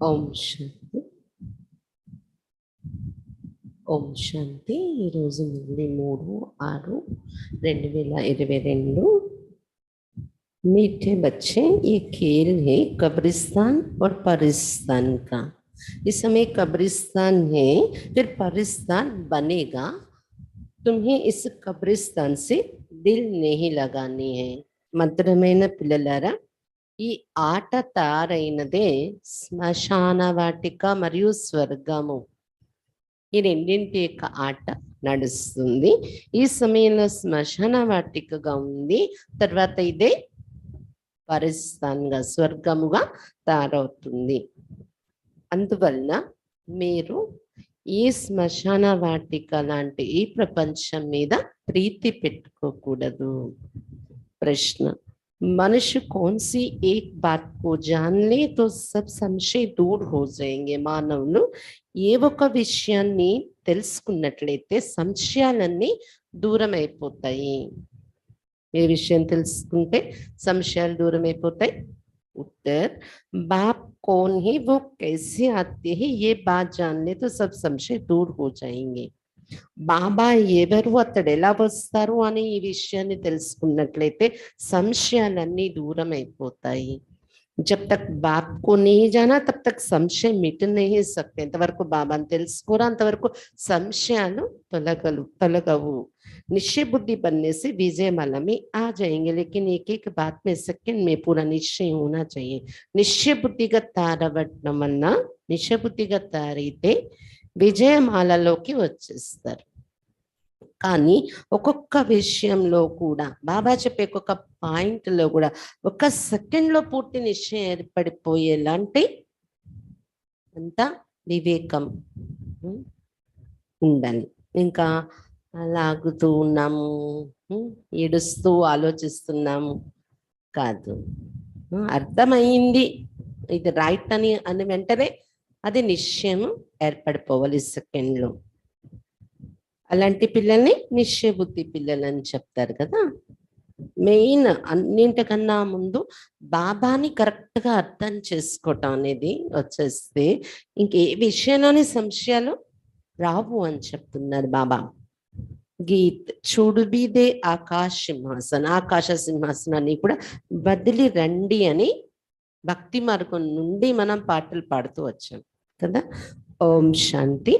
ఓం శాంతి. ఓం శాంతి. ఈరోజు 3/6/2022. मीठे बच्चे, ये खेल है कब्रिस्तान और परिस्तान का। इस समय कब्रिस्तान है, फिर परिस्तान बनेगा। तुम्हें इस कब्रिस्तान से दिल नहीं लगानी है। మధురమైన పిల్లలారా, ఈ ఆట తయారైనదే శ్మశాన వాటిక మరియు స్వర్గము. ఈ రెండింటి యొక్క ఆట నడుస్తుంది. ఈ సమయంలో శ్మశాన వాటికగా ఉంది, తర్వాత ఇదే పరిస్థానంగా స్వర్గముగా తయారవుతుంది. అందువలన మీరు ఈ శ్మశాన వాటిక లాంటి ఈ ప్రపంచం మీద ప్రీతి పెట్టుకోకూడదు. ప్రశ్న: मनुष्य कौन सी एक बात को जान ले तो सब संशय दूर हो जाएंगे. మానవులు ఏ ఒక విషయాన్ని తెలుసుకున్నట్లయితే సంశయాలన్నీ దూరం అయిపోతాయి. ఏ విషయం తెలుసుకుంటే సంశయాలు దూరం అయిపోతాయి? उत्तर: बाप कौन है, वो कैसे आते हैं, ये बात जान ले तो सब संशय दूर हो जाएंगे. బాబా ఎవరు, అతడు ఎలా వస్తారు అని ఈ విషయాన్ని తెలుసుకున్నట్లయితే సంశయాలన్నీ దూరం అయిపోతాయి. जब तक बाप को नहीं जाना तब तक संशय मिट नहीं सकते. ఎంతవరకు బాబాని తెలుసుకోరా అంతవరకు సంశయాలు తొలగవు. निश्चय बुद्धि बनने से विजय माला में आ जाएंगे, लेकिन एक एक बात में सेकंड में पूरा निश्चय होना चाहिए. निश्चय बुद्धिగా తారవటం వల్ల నిశ్చయ బుద్ధిగా తారైతే విజయమాలలోకి వచ్చేస్తారు. కానీ ఒక్కొక్క విషయంలో కూడా బాబా చెప్పే ఒక్కొక్క పాయింట్లో కూడా ఒక సెకండ్లో పూర్తి నిశ్చయం ఏర్పడిపోయేలాంటి అంత వివేకం ఉండాలి. ఇంకా లాగుతూ ఉన్నాము, ఏడుస్తూ ఆలోచిస్తున్నాము కాదు. అర్థమైంది ఇది రైట్ అని వెంటనే అది నిశ్చయం ఏర్పడిపోవాలి సెకండ్లో. అలాంటి పిల్లల్ని నిశ్చయ బుద్ధి పిల్లలని చెప్తారు కదా. మెయిన్ అన్నింటికన్నా ముందు బాబాని కరెక్ట్గా అర్థం చేసుకోవటం అనేది వచ్చేస్తే ఇంకే విషయంలోని సంశయాలు రావు అని చెప్తున్నారు బాబా. గీత్ చూడుబీదే ఆకాశ సింహాసన, ఆకాశ సింహాసనాన్ని కూడా బదిలి రండి అని భక్తి మార్గం నుండి మనం పాటలు పాడుతూ వచ్చాం కదా. ఓం శాంతి.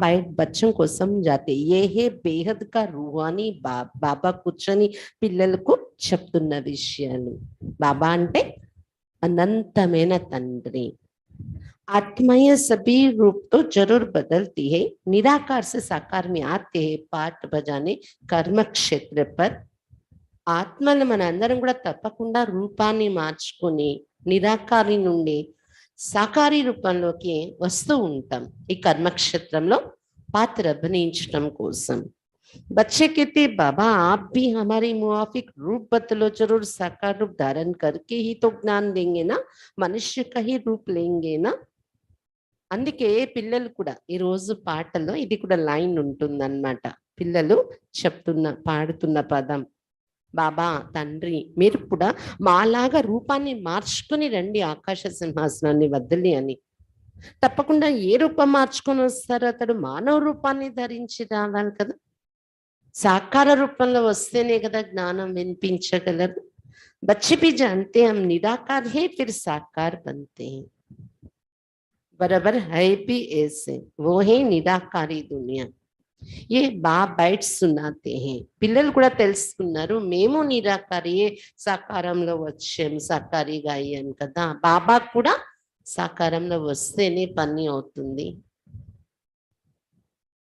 బయట బచ్చం కోసం జాతే ఏ హే బేహద్ కా రూహానీ బాబా కూర్చొని పిల్లలకు చెప్తున్న విషయాలు. బాబా అంటే అనంతమైన తండ్రి. आत्माएं सभी रूप तो जरूर बदलती है, निराकार से साकार में आते हैं पाठ बजाने कर्म क्षेत्र पर. ఆత్మలు మన అందరం కూడా తప్పకుండా రూపాన్ని మార్చుకొని నిరాకారి నుండి సాకారి రూపంలోకి వస్తూ ఉంటాం ఈ కర్మక్షేత్రంలో పాత్ర అభినయించడం కోసం. बच्चे कहते बाबा आप भी हमारी मुआफिक रूप बदलो, जरूर साकार रूप धारण करके ही तो ज्ञान देंगे ना, मनुष्य का ही रूप लेंगे ना. అందుకే పిల్లలు కూడా ఈ రోజు పాటలో ఇది కూడా లైన్ ఉంటుందన్నమాట. పిల్లలు పాడుతున్న పదం, బాబా తండ్రి మీరు కూడా మాలాగా రూపాన్ని మార్చుకొని రండి ఆకాశ సింహాసనాన్ని వదిలి అని. తప్పకుండా ఏ రూపం మార్చుకొని వస్తారో అతడు మానవ రూపాన్ని ధరించి రావాలి కదా. సాకార రూపంలో వస్తేనే కదా జ్ఞానం వినిపించగలరు. बच्चे भी जानते हम निराकार है फिर साकार बनते हैं, बराबर है भी ऐसे, वो है निराकारी दुनिया. ये बाप बैठ सुनाते हैं. పిల్లలు కూడా తెలుసుకున్నారు మేము నిరాకారియే సాకారంలో వచ్చాం, సాకారిగా అయ్యాం కదా. బాబా కూడా సాకారంలో వస్తేనే పని అవుతుంది.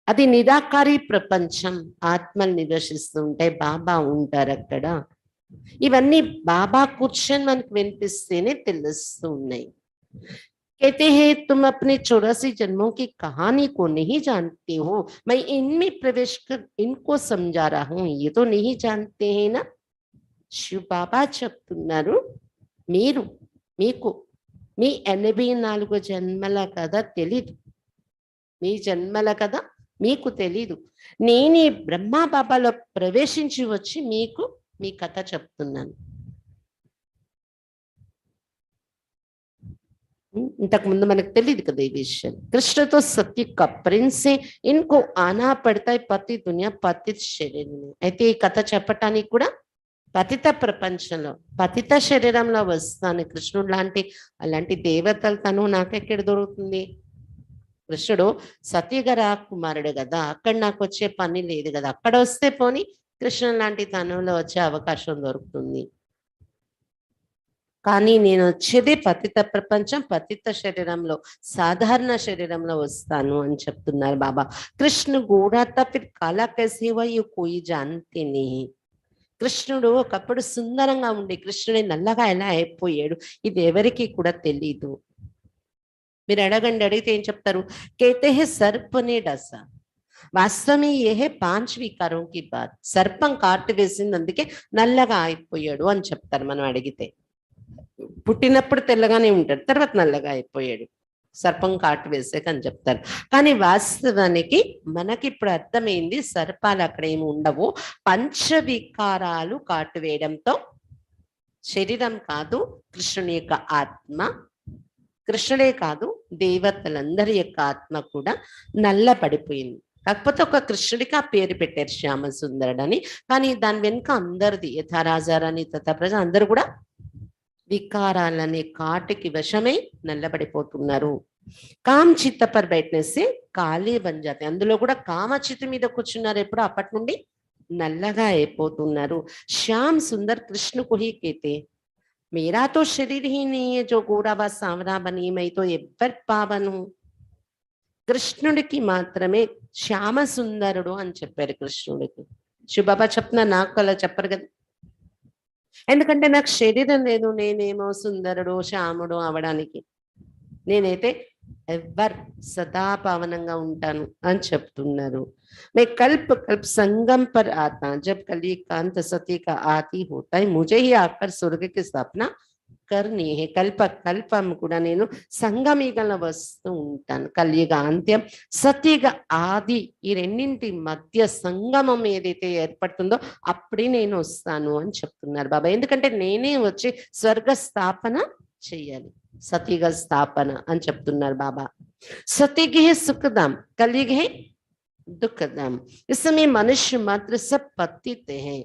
అది నిరాకారి ప్రపంచం, ఆత్మలు నివసిస్తుంటే బాబా ఉంటారు అక్కడ. ఇవన్నీ బాబా కూర్చొని మనకు వినిపిస్తేనే తెలుస్తూ ఉన్నాయి. कहते हैं तुम अपने 84 जन्मों की कहानी को नहीं जानते हो, मैं इनमें प्रवेश कर इनको समझा रहा हूं, ये तो नहीं जानते हैं ना. शिव बाबा చెప్తున్నారు మీరు మీకు మీ 84 జన్మల కథ తెలీదు, మీ జన్మల కథ మీకు తెలీదు. నేనే బ్రహ్మా బాబాలో ప్రవేశించి వచ్చి మీకు మీ కథ చెప్తున్నాను. ఇంతకు ముందు మనకు తెలియదు కదా ఈ విషయం. कृष्ण तो सत्य का प्रिंस है, इनको आना पड़ता है पति दुनिया पतित शरीर में. అయితే ఈ కథ చెప్పటానికి కూడా పతిత ప్రపంచంలో పతిత శరీరంలో వస్తాను. కృష్ణుడు లాంటి అలాంటి దేవతలు తను నాకెక్కడ దొరుకుతుంది? కృష్ణుడు సతీగర కుమారుడు కదా, అక్కడ నాకు వచ్చే పని లేదు కదా. అక్కడ వస్తే పోని కృష్ణుడు లాంటి తనులో వచ్చే అవకాశం దొరుకుతుంది. కానీ నేను వచ్చేది పతిత ప్రపంచం, పతిత శరీరంలో, సాధారణ శరీరంలో వస్తాను అని చెప్తున్నారు బాబా. కృష్ణ గోడాత ఫిర్ కాలా కైసే హువా యే కోయి జాన్తే నహీ. కృష్ణుడు ఒకప్పుడు సుందరంగా ఉండి కృష్ణుడి నల్లగా ఎలా అయిపోయాడు ఇది ఎవరికి కూడా తెలీదు. మీరు అడగండి, అడిగితే ఏం చెప్తారు? కేతే హే సర్పనే డసా. వాస్తవమే ఏ హే 5 వికారం కి బాత్. సర్పం కాటు వేసింది అందుకే నల్లగా అయిపోయాడు అని చెప్తారు మనం అడిగితే. పుట్టినప్పుడు తెల్లగానే ఉంటాడు, తర్వాత నల్లగా అయిపోయాడు, సర్పం కాటు వేసాక అని చెప్తారు. కానీ వాస్తవానికి మనకి ఇప్పుడు అర్థమైంది సర్పాలు అక్కడ ఏమి ఉండవు. పంచవికారాలు కాటు వేయడంతో శరీరం కాదు, కృష్ణుని యొక్క ఆత్మ, కృష్ణుడే కాదు దేవతలందరి యొక్క ఆత్మ కూడా నల్ల పడిపోయింది. కాకపోతే ఒక కృష్ణుడికి ఆ పేరు పెట్టారు శ్యామ సుందరుడు అని. కానీ దాని వెనుక అందరిది యథారాజారాని తథా ప్రజ అందరూ కూడా వికారాలనే కాటికి వశమై నల్లబడిపోతున్నారు. కామ్ చిత్త పర్ బయటనేసి కాళీ బంజాతి. అందులో కూడా కామచిత్త మీద కూర్చున్నారు ఎప్పుడు, అప్పటి నుండి నల్లగా అయిపోతున్నారు. శ్యామ్ సుందర్ కృష్ణ కు హీ కేతే. मेरा तो शरीर ही नहीं है जो गोरा व सांवरा बनी, मैं तो ఎవ్వర్ పావను. కృష్ణుడికి మాత్రమే శ్యామ సుందరుడు అని చెప్పారు కృష్ణుడికి. శివబాబా చెప్పిన నాకు అలా చెప్పరు కదా, ఎందుకంటే నాకు శరీరం లేదు, నేనేమో సుందరుడు శ్యాముడు అవడానికి. నేనైతే ఎవర్ సదా పావనంగా ఉంటాను అని చెప్తున్నారు. मैं कल्प कल्प संगम पर आता, जब कली कांत सती का आती होता है, मुझे ही आकर स्वर्ग की स्थापना करनी है. కల్ప కల్పం కూడా నేను సంగమిగల వస్తూ ఉంటాను. కలియుగ అంత్యం, సతీగ ఆది, ఈ రెండింటి మధ్య సంగమం ఏదైతే ఏర్పడుతుందో అప్పుడే నేను వస్తాను అని చెప్తున్నారు బాబా. ఎందుకంటే నేనే వచ్చి స్వర్గ స్థాపన చెయ్యాలి, సతీగ స్థాపన అని చెప్తున్నారు బాబా. సతీగే సుఖదాం, కలిగే दुखदाम. इस समय मनुष्य मात्र सब पतित है.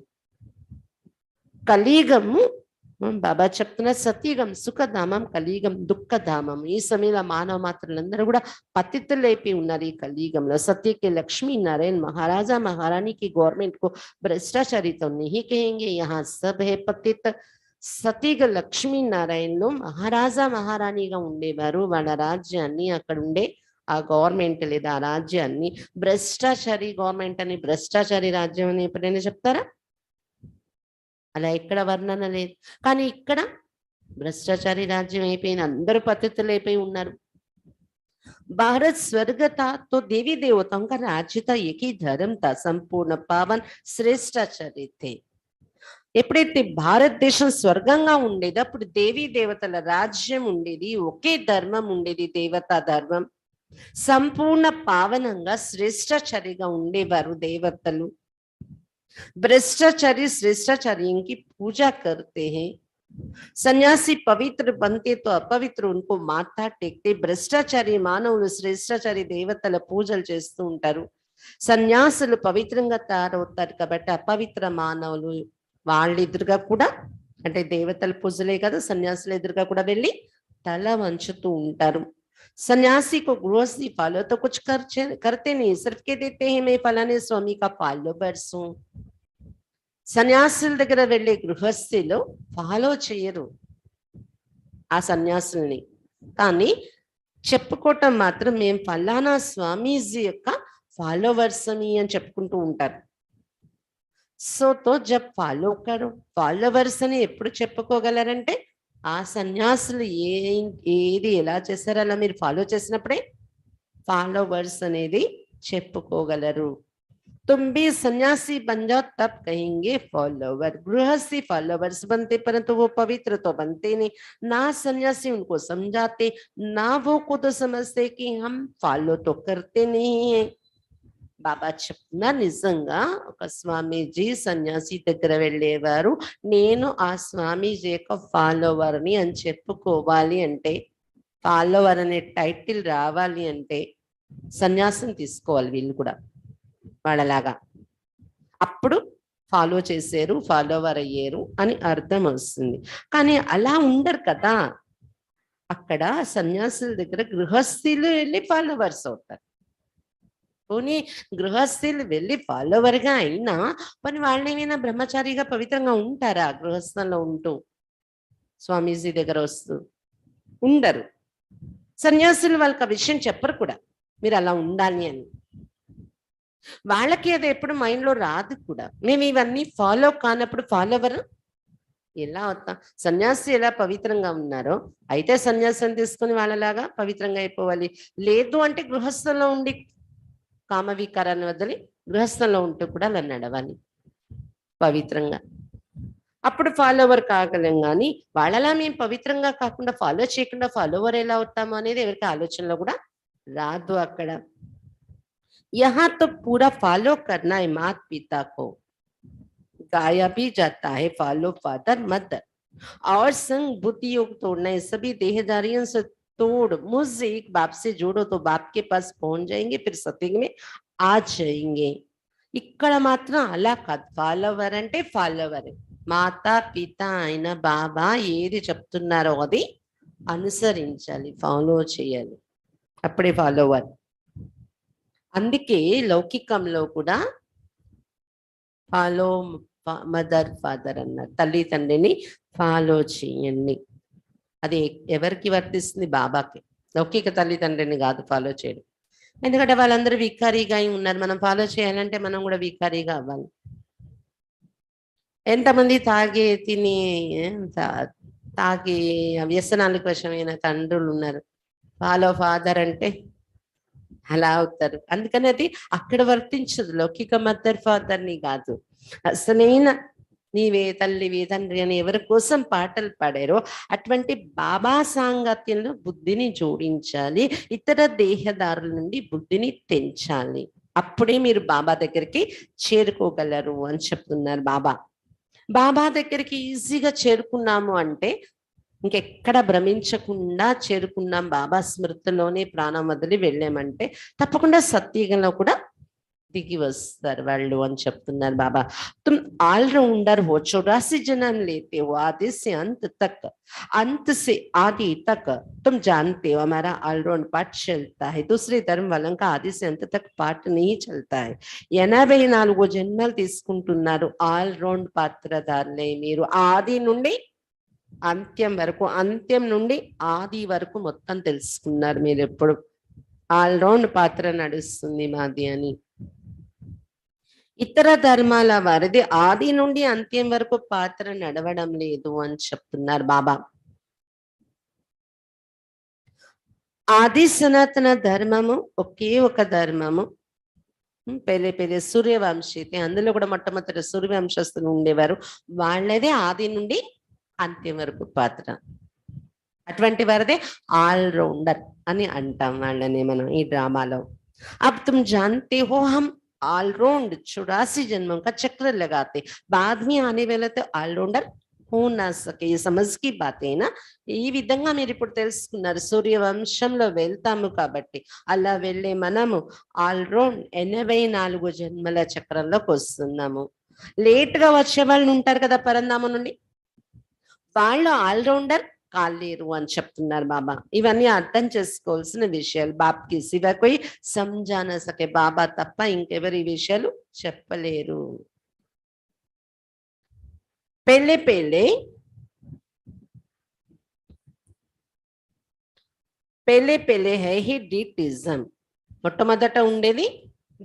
కలిగము బాబా చెప్తున్న సతీగం సుఖధామం, కలిగం దుఃఖధామం. ఈ సమయంలో మానవ మాత్రులందరూ కూడా పతితులైపోయి ఉన్నారు ఈ కలియుగంలో. సత్యకి లక్ష్మీ నారాయణ महाराजा महारानी की गवर्नमेंट को भ्रष्टाचारी तो नहीं कहेंगे, यहाँ सब है पतित. సతీగ లక్ష్మీ నారాయణలో మహారాజా మహారాణిగా ఉండేవారు. వాళ్ళ రాజ్యాన్ని, అక్కడ ఉండే ఆ గవర్నమెంట్ లేదా ఆ రాజ్యాన్ని భ్రష్టాచారి గవర్నమెంట్ అని, భ్రష్టాచారి రాజ్యం అని ఎప్పుడైనా చెప్తారా? అలా ఎక్కడ వర్ణన లేదు. కానీ ఇక్కడ భ్రష్టాచారి రాజ్యం అయిపోయిన అందరూ పతితులు అయిపోయి ఉన్నారు. भारत स्वर्ग था तो देवी देवताओं का राज्य था, एक ही धर्म था, संपूर्ण पावन श्रेष्ठाचार्य थे. ఎప్పుడైతే భారతదేశం స్వర్గంగా ఉండేది అప్పుడు దేవీ దేవతల రాజ్యం ఉండేది, ఒకే ధర్మం ఉండేది, దేవతా ధర్మం. సంపూర్ణ పావనంగా శ్రేష్టాచారిగా ఉండేవారు దేవతలు. భ్రష్టాచారి श्रेष्ठाचार्य की पूजा करते हैं. సన్యాసి పవిత్ర బంతే తో అపవిత్ర ఉनको మాథా టేక్తే. భ్రష్టాచారి మానవులు శ్రేష్టాచారి దేవతల పూజలు చేస్తూ ఉంటారు. సన్యాసులు పవిత్రంగా తయారవుతారు కాబట్టి అపవిత్ర మానవులు వాళ్ళ ఎదురుగా కూడా, అంటే దేవతల పూజలే కదా, సన్యాసుల ఎదురుగా కూడా వెళ్ళి తల వంచుతూ ఉంటారు. सन्यासी को गृहस्थी फॉलो तो कुछ करते नहीं, सिर्फ के देते हैं मैं फलाने स्वामी का फॉलोवर्स हूं. సన్యాసుల దగ్గర వెళ్ళే గృహస్థిలో ఫాలో చేయరు ఆ సన్యాసుల్ని, కానీ చెప్పుకోవటం మాత్రం మేము ఫలానా స్వామీజీ యొక్క ఫాలోవర్స్ అని చెప్పుకుంటూ ఉంటారు. సో తో జబ్ ఫాలో కరో, ఫాలోవర్స్ అని ఎప్పుడు చెప్పుకోగలరంటే ఆ సన్యాసులు ఏది ఎలా చేస్తారో అలా మీరు ఫాలో చేసినప్పుడే ఫాలోవర్స్ అనేది చెప్పుకోగలరు. तुम भी सन्यासी बन जाओ तब कहेंगे फॉलोवर. गृहस्थी फॉलोवर्स बनते परंतु वो पवित्र तो बनते नहीं. ना सन्यासी उनको समझाते, ना वो खुद समझते कि हम फॉलो तो करते नहीं है. బాబా చెప్తున్న నిజంగా ఒక స్వామీజీ సన్యాసి దగ్గర వెళ్ళేవారు, నేను ఆ స్వామీజీ యొక్క ఫాలోవర్ని అని చెప్పుకోవాలి అంటే ఫాలోవర్ అనే టైటిల్ రావాలి అంటే సన్యాసం తీసుకోవాలి వీళ్ళు కూడా వాళ్ళలాగా. అప్పుడు ఫాలో చేశారు, ఫాలోవర్ అయ్యారు అని అర్థం వస్తుంది. కానీ అలా ఉండరు కదా. అక్కడ సన్యాసుల దగ్గర గృహస్థులు వెళ్ళి ఫాలోవర్స్ అవుతారు. పోనీ గృహస్థులు వెళ్ళి ఫాలోవర్గా అయినా పోనీ వాళ్ళు ఏమైనా బ్రహ్మచారిగా పవిత్రంగా ఉంటారా? గృహస్థంలో ఉంటూ స్వామీజీ దగ్గర వస్తూ ఉండరు. సన్యాసులు వాళ్ళకి ఆ విషయం చెప్పరు కూడా, మీరు అలా ఉండాలి అని. వాళ్ళకి అది ఎప్పుడు మైండ్లో రాదు కూడా. మేము ఇవన్నీ ఫాలో కానప్పుడు ఫాలోవర్ ఎలా అవుతాం? సన్యాసి ఎలా పవిత్రంగా ఉన్నారో అయితే సన్యాసం తీసుకుని వాళ్ళలాగా పవిత్రంగా అయిపోవాలి. లేదు అంటే గృహస్థంలో ఉండి కామవికారాన్ని వదిలి గృహస్థంలో ఉంటూ కూడా అలా నడవాలి పవిత్రంగా. అప్పుడు ఫాలోవర్ కాగలం. కానీ వాళ్ళలా మేము పవిత్రంగా కాకుండా ఫాలో చేయకుండా ఫాలోవర్ ఎలా అవుతాము అనేది ఎవరికి ఆలోచనలో కూడా రాదు అక్కడ. यहाँ तो पूरा फॉलो करना है माता पिता को, गाया भी जाता है फॉलो फादर मदर, और संग बुद्धि योग तोड़ना है, सभी देहदारियों से तोड़ मुझसे एक बाप से जोड़ो तो बाप के पास पहुंच जाएंगे, फिर सत्युग में आ जाएंगे. ఇక్కడ మాత్రం అలా కాదు. ఫాలోవర్ అంటే ఫాలోవర్. మాతా పిత అయిన బాబా ఏది చెప్తున్నారో అది అనుసరించాలి, ఫాలో చేయాలి, అప్పుడే ఫాలోవర్. అందుకే లౌకికంలో కూడా ఫాలో మదర్ ఫాదర్ అన్నారు. తల్లి తండ్రిని ఫాలో చేయండి. అది ఎవరికి వర్తిస్తుంది? బాబాకి. లౌకిక తల్లి తండ్రిని కాదు ఫాలో చేయడం. ఎందుకంటే వాళ్ళందరూ వికారీగా ఉన్నారు. మనం ఫాలో చేయాలంటే మనం కూడా వికారీగా అవ్వాలి. ఎంతమంది తాగి తిని తాగి వ్యసనాలకు వశమైన తండ్రులు ఉన్నారు. ఫాలో ఫాదర్ అంటే అలా అవుతారు. అందుకని అది అక్కడ వర్తించదు. లౌకిక మదర్ ఫాదర్ని కాదు. అసలైన నీవే తల్లివి తండ్రి అని ఎవరి కోసం పాటలు పాడారో అటువంటి బాబా సాంగత్యంలో బుద్ధిని జోడించాలి, ఇతర దేహదారుల నుండి బుద్ధిని తెంచాలి. అప్పుడే మీరు బాబా దగ్గరికి చేరుకోగలరు అని చెప్తున్నారు బాబా. బాబా దగ్గరికి ఈజీగా చేరుకున్నాము అంటే ఇంకెక్కడ భ్రమించకుండా చేరుకున్నాం, బాబా స్మృతిలోనే ప్రాణం వదిలి వెళ్ళామంటే తప్పకుండా సత్యుగంలో కూడా దిగి వస్తారు వాళ్ళు అని చెప్తున్నారు బాబా. तुम ऑलराउंडर हो, 84 जन्म लेते हो, आदि से अंत तक, अंत से आदि तक तुम जानते हो हमारा ऑलराउंड पाठ चलता है. दूसरे धर्म वालों का आदि से अंत तक पाठ नहीं चलता है. 84 జన్మలు తీసుకుంటున్నారు ఆల్రౌండ్ పాత్రధారులే మీరు. ఆది నుండి అంత్యం వరకు, అంత్యం నుండి ఆది వరకు మొత్తం తెలుసుకున్నారు మీరు. ఎప్పుడు ఆల్రౌండ్ పాత్ర నడుస్తుంది మాది అని. ఇతర ధర్మాల వారిది ఆది నుండి అంత్యం వరకు పాత్ర నడవడం లేదు అని చెప్తున్నారు బాబా. ఆది సనాతన ధర్మము ఒకే ఒక ధర్మము. పెళ్ళి సూర్యవంశీ, అందులో కూడా మొట్టమొదటి సూర్యవంశస్థులు ఉండేవారు. వాళ్ళదే ఆది నుండి అంత్యం వరకు పాత్ర. అటువంటి వారిదే ఆల్రౌండర్ అని అంటాం వాళ్ళని మనం ఈ డ్రామాలో. अब तुम जानते हो हम ऑलराउंड 84 जन्मों का चक्र लगाते, बाद में आने वाला तो ऑलराउंडर हो ना सके. ये समझ की बात है ना. ఈ విధంగా మీరు ఇప్పుడు తెలుసుకున్నారు. సూర్యవంశంలో వెళ్తాము కాబట్టి అలా వెళ్ళే మనము ఆల్రౌండ్ 84 జన్మల చక్రంలోకి వస్తున్నాము. లేట్ గా వచ్చే వాళ్ళు ఉంటారు కదా పరంధామం నుండి, వాళ్ళు ఆల్రౌండర్ కాలేరు అని చెప్తున్నారు బాబా. ఇవన్నీ అర్థం చేసుకోవాల్సిన విషయాలు. బాబ్కి సివా కోయి సంజాన సకే, బాబా తప్ప ఇంకెవరు ఈ విషయాలు చెప్పలేరు. పెళ్ళే పెళ్ళే పెళ్ళే పెళ్ళే హై హి డిటిజం. మొట్టమొదట ఉండేది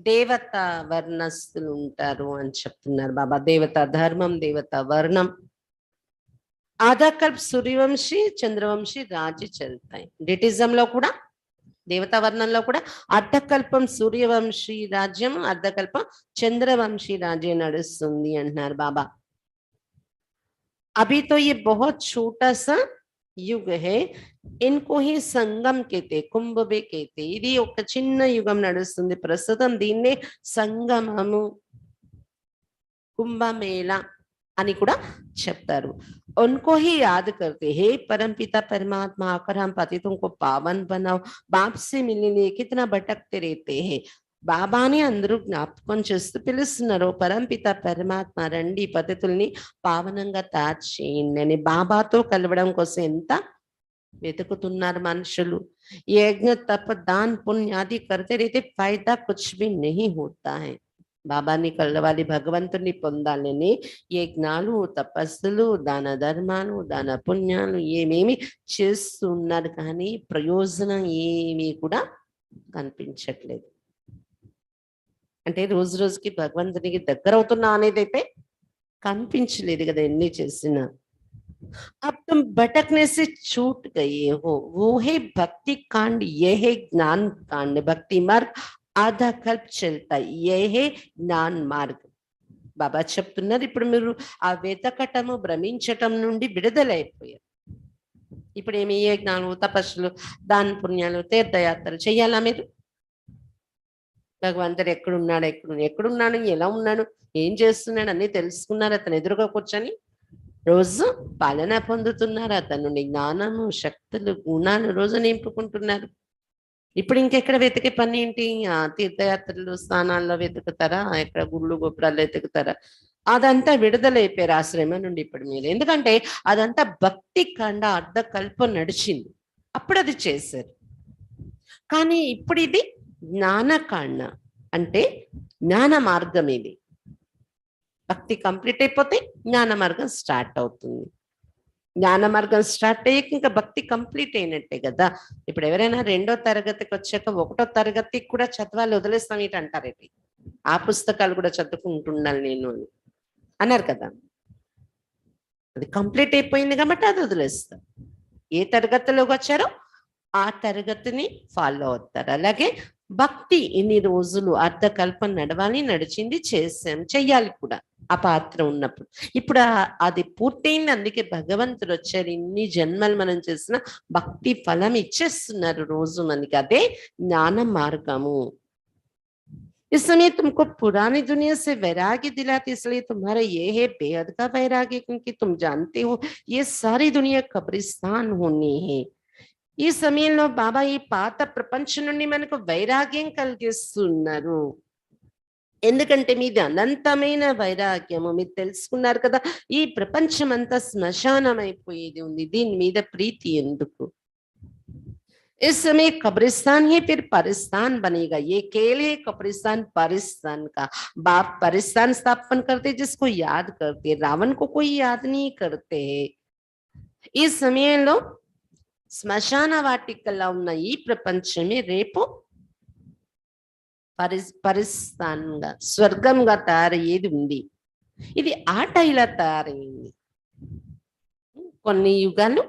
దేవతా వర్ణస్థులు ఉంటారు అని చెప్తున్నారు బాబా. దేవతా ధర్మం, దేవతా వర్ణం. आधा कल्प सूर्यवंशी चंद्रवंशी राज्य चलता है. डिटिजम లో కూడా దేవతా వర్ణంలో కూడా అర్ధకల్పం సూర్యవంశీ రాజ్యం, అర్ధకల్పం చంద్రవంశీ రాజ్యం నడుస్తుంది అంటున్నారు బాబా. अभी तो ये बहुत छोटा सा युग है, इनको ही సంగం कहते, కుంభమే कहते. ఇది ఒక చిన్న యుగం నడుస్తుంది ప్రస్తుతం. దీన్నే సంగమము, కుంభమేళ అని కూడా చెప్తారు. उनको ही याद करते, हे परम पिता परमात्मा आकर हम पतितों को पावन बनाओ, बाप से मिलने लिए कितना भटकते रहते हैं. బాబాని అందరూ జ్ఞాపకం చేస్తూ పిలుస్తున్నారు, పరంపిత పరమాత్మ రండి పతితుల్ని పావనంగా తయారు చేయండి అని. బాబాతో కలవడం కోసం ఎంత వెతుకుతున్నారు మనుషులు. యజ్ఞ తప దాన్ పుణ్యాది करते रहते, फायदा कुछ भी नहीं होता है. బాబాని కలవాలి, భగవంతుని పొందాలని యజ్ఞాలు తపస్సులు దాన ధర్మాలు దాన పుణ్యాలు ఏమేమి చేస్తున్నారు, కానీ ప్రయోజనం ఏమీ కూడా కనిపించట్లేదు. అంటే రోజు రోజుకి భగవంతునికి దగ్గర అవుతున్నా అనేది అయితే కనిపించలేదు కదా ఎన్ని చేసినా. अब तुम भटकने से छूट गए हो, वो है भक्ति कांड, ये है ज्ञान कांड. भक्ति मार्ग आधा कल्प चलता, ये है జ్ఞాన్ మార్గ్. బాబా చెప్తున్నారు, ఇప్పుడు మీరు ఆ వెతకటము భ్రమించటం నుండి విడుదలైపోయారు. ఇప్పుడు ఏమి యజ్ఞాలు తపస్సులు దాన పుణ్యాలు తీర్థయాత్రలు చెయ్యాలా మీరు? భగవంతుడు ఎక్కడున్నాడు, ఎక్కడున్నాడు, ఎలా ఉన్నాడు, ఏం చేస్తున్నాడు అన్ని తెలుసుకున్నారు. అతను ఎదురుగా కూర్చొని రోజు పాలన పొందుతున్నారు. అతని నుండి జ్ఞానము శక్తులు గుణాలు రోజు నింపుకుంటున్నారు. ఇప్పుడు ఇంకెక్కడ వెతికే పని ఏంటి? ఆ తీర్థయాత్రలు స్థానాల్లో వెతుకుతారా, ఎక్కడ గుళ్ళు గోపురాలు వెతుకుతారా? అదంతా విడుదలైపోయారు ఆ శ్రమ నుండి ఇప్పుడు మీరు. ఎందుకంటే అదంతా భక్తి కాండ అర్ధకల్పం నడిచింది, అప్పుడు అది చేశారు. కానీ ఇప్పుడు ఇది జ్ఞానకాండ, అంటే జ్ఞాన మార్గం. ఇది భక్తి కంప్లీట్ అయిపోతే జ్ఞాన మార్గం స్టార్ట్ అవుతుంది. జ్ఞాన మార్గం స్టార్ట్ అయ్యాక ఇంకా భక్తి కంప్లీట్ అయినట్టే కదా. ఇప్పుడు ఎవరైనా 2వ తరగతికి వచ్చాక 1వ తరగతికి కూడా చదవాలి వదిలేస్తాం ఏంటి అంటారేంటి, ఆ పుస్తకాలు కూడా చదువుకుంటున్నాను నేను అని అన్నారు కదా. అది కంప్లీట్ అయిపోయింది కాబట్టి అది వదిలేస్తాం. ఏ తరగతిలోకి వచ్చారో ఆ తరగతిని ఫాలో అవుతారు. అలాగే భక్తి ఇన్ని రోజులు అర్ధకల్పం నడవాలి, నడిచింది, చేసాం, చెయ్యాలి కూడా ఆ పాత్ర ఉన్నప్పుడు. ఇప్పుడు అది పూర్తయింది, అందుకే భగవంతుడు వచ్చారు. ఇన్ని జన్మలు మనం చేసిన భక్తి ఫలం ఇచ్చేస్తున్నారు రోజు మనకి. అదే జ్ఞాన మార్గము. इस समय तुमको पुरानी दुनिया से वैराग्य दिलाते, इसलिए तुम्हारा ये है बेहद का वैराग्य, क्योंकि तुम जानते हो ये सारी दुनिया कब्रिस्तान होनी है. ఈ సమయంలో బాబా ఈ పాత ప్రపంచం నుండి మనకు వైరాగ్యం కలిగిస్తున్నారు. ఎందుకంటే మీది అనంతమైన వైరాగ్యము. మీరు తెలుసుకున్నారు కదా, ఈ ప్రపంచం అంతా శ్మశానం అయిపోయేది ఉంది, దీని మీద ప్రీతి ఎందుకు? इस समय कब्रिस्तान ही फिर परिस्तान बनेगा. ये केवल है कब्रिस्तान परिस्तान का. बाप परिस्तान स्थापन करते जिसको याद करते, रावण को कोई याद नहीं करते. ఈ సమయంలో శ్మశాన వాటికల్లా ఉన్న ఈ ప్రపంచమే రేపు పరిస్థానంగా స్వర్గంగా తయారయ్యేది ఉంది. ఇది ఆట ఇలా తయారైంది. కొన్ని యుగాలు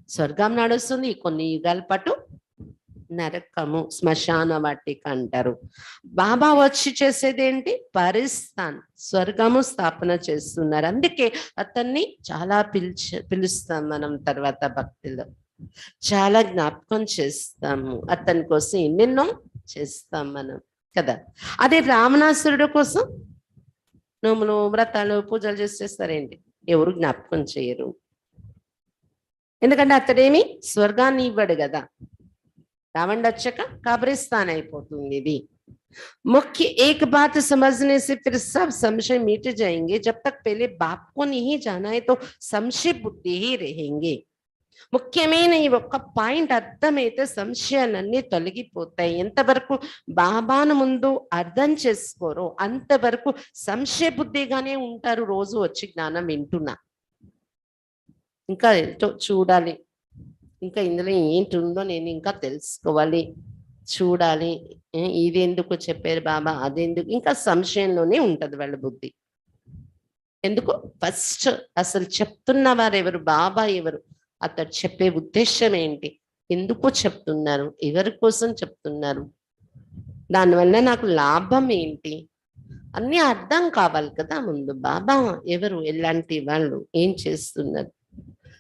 స్వర్గం నడుస్తుంది, కొన్ని యుగాల పాటు నరకము శ్మశాన వాటిక అంటారు. బాబా వచ్చి చేసేది ఏంటి? పరిస్థాన్, స్వర్గము స్థాపన చేస్తున్నారు. అందుకే అతన్ని చాలా పిలుస్తాం మనం. తర్వాత భక్తిలో చాలా జ్ఞాపకం చేస్తాము, అతని కోసం ఎన్నెన్నో చేస్తాం మనం కదా. అదే రావణాసురుడు కోసం నోములు వ్రతాలు పూజలు చేసేస్తారేంటి? ఎవరు జ్ఞాపకం చేయరు. ఎందుకంటే అతడేమి స్వర్గాన్ని ఇవ్వడు కదా. రావణుడు వచ్చాక కబ్రిస్తాన్ అయిపోతుంది ఇది. मुख्य एक बात समझने से फिर सब संशय मिट जाएंगे. जब तक पहले बाप को नहीं जाना है तो संशय बुद्धि ही रहेंगे. ముఖ్యమైన ఈ ఒక్క పాయింట్ అర్థమైతే సంశయాలన్నీ తొలగిపోతాయి. ఎంతవరకు బాబాను ముందు అర్థం చేసుకోరో అంతవరకు సంశయ బుద్ధిగానే ఉంటారు. రోజు వచ్చి జ్ఞానం వింటున్నా, ఇంకా చూడాలి, ఇంకా ఇందులో ఏంటి ఉందో నేను ఇంకా తెలుసుకోవాలి, చూడాలి, ఇదెందుకు చెప్పారు బాబా, అదెందుకు, ఇంకా సంశయంలోనే ఉంటది వాళ్ళ బుద్ధి. ఎందుకు? ఫస్ట్ అసలు చెప్తున్న వారు ఎవరు, బాబా ఎవరు, అతడు చెప్పే ఉద్దేశం ఏంటి, ఎందుకు చెప్తున్నారు, ఎవరి కోసం చెప్తున్నారు, దానివల్ల నాకు లాభం ఏంటి, అన్ని అర్థం కావాలి కదా ముందు. బాబా ఎవరు, ఎలాంటి వాళ్ళు, ఏం చేస్తున్నారు.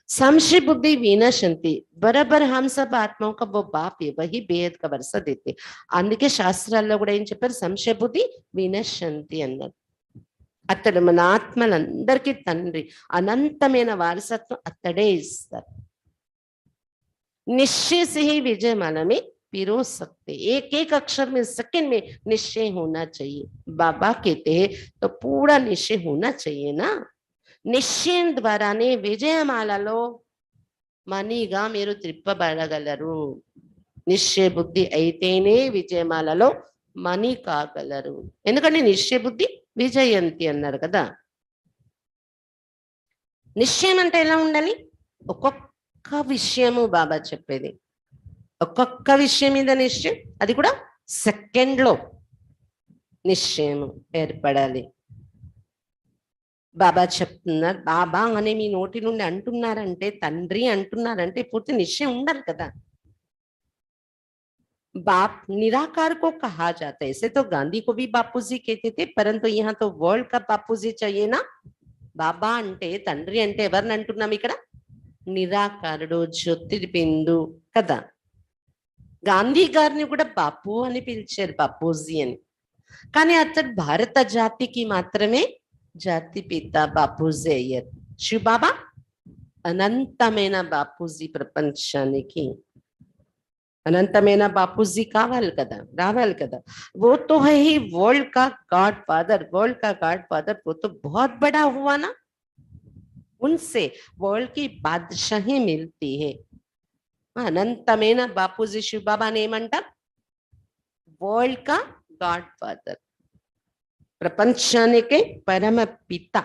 संशय बुद्धि विनशंति बराबर हम सब आत्माओं का वो बाप है, वही बेहद का भरोसा देते. అందుకే శాస్త్రాల్లో కూడా ఏం చెప్పారు? సంశయ బుద్ధి వినశంతి అన్నారు. అతడు మన ఆత్మలందరికీ తండ్రి. అనంతమైన వారసత్వం అతడే ఇస్తారు. निश्चय से ही विजय माला में पिरो सकते, एक एक अक्षर में सेकंड में निश्चय होना चाहिए. बाबा कहते हैं तो पूरा निश्चय होना चाहिए ना. నిశ్చయం ద్వారానే విజయమాలలో మనీగా మీరు త్రిప్పబడగలరు. నిశ్చయ బుద్ధి అయితేనే విజయమాలలో మనీ కాగలరు. ఎందుకంటే నిశ్చయ బుద్ధి విజయంతి అన్నారు కదా. నిశ్చయం అంటే ఎలా ఉండాలి? ఒక్కొక్క విషయము బాబా చెప్పేది, ఒక్కొక్క విషయం మీద నిశ్చయం, అది కూడా సెకండ్లో నిశ్చయము ఏర్పడాలి. బాబా చెప్తున్నారు, బాబా అనే మీ నోటి నుండి అంటున్నారంటే, తండ్రి అంటున్నారంటే పూర్తి నిశ్చయం ఉండాలి కదా. बाप निराकार को कहा जाता है. ऐसे तो गांधी को भी बापूजी कहते थे, परंतु यहाँ तो वर्ल्ड का बापूजी चाहिए ना. బాబా అంటే తండ్రి అంటే ఎవరిని అంటున్నాం ఇక్కడ? నిరాకారుడు, జ్యోతిర్బిందు కదా. గాంధీ గారిని కూడా బాపు అని పిలిచారు, బాపూజీ అని. కానీ అతడు భారత జాతికి మాత్రమే జాతి పిత బాపూజీ అయ్యారు. శివ బాబా అనంతమైన బాపూజీ, ప్రపంచానికి అనంతమైన బాపూజీ కావాలి కదా, రావాలి కదా. वो तो है ही वर्ल्ड का गॉड फादर, वर्ल्ड का गॉड फादर वो तो बहुत बड़ा हुआ ना. उनसे वर्ल्ड की बादशाही मिलती है. అనంతమైన బాపూజీ శివ బాబాని ఏమంటారు? వరల్డ్ కా గాడ్ ఫాదర్, ప్రపంచానికే పరమ పిత.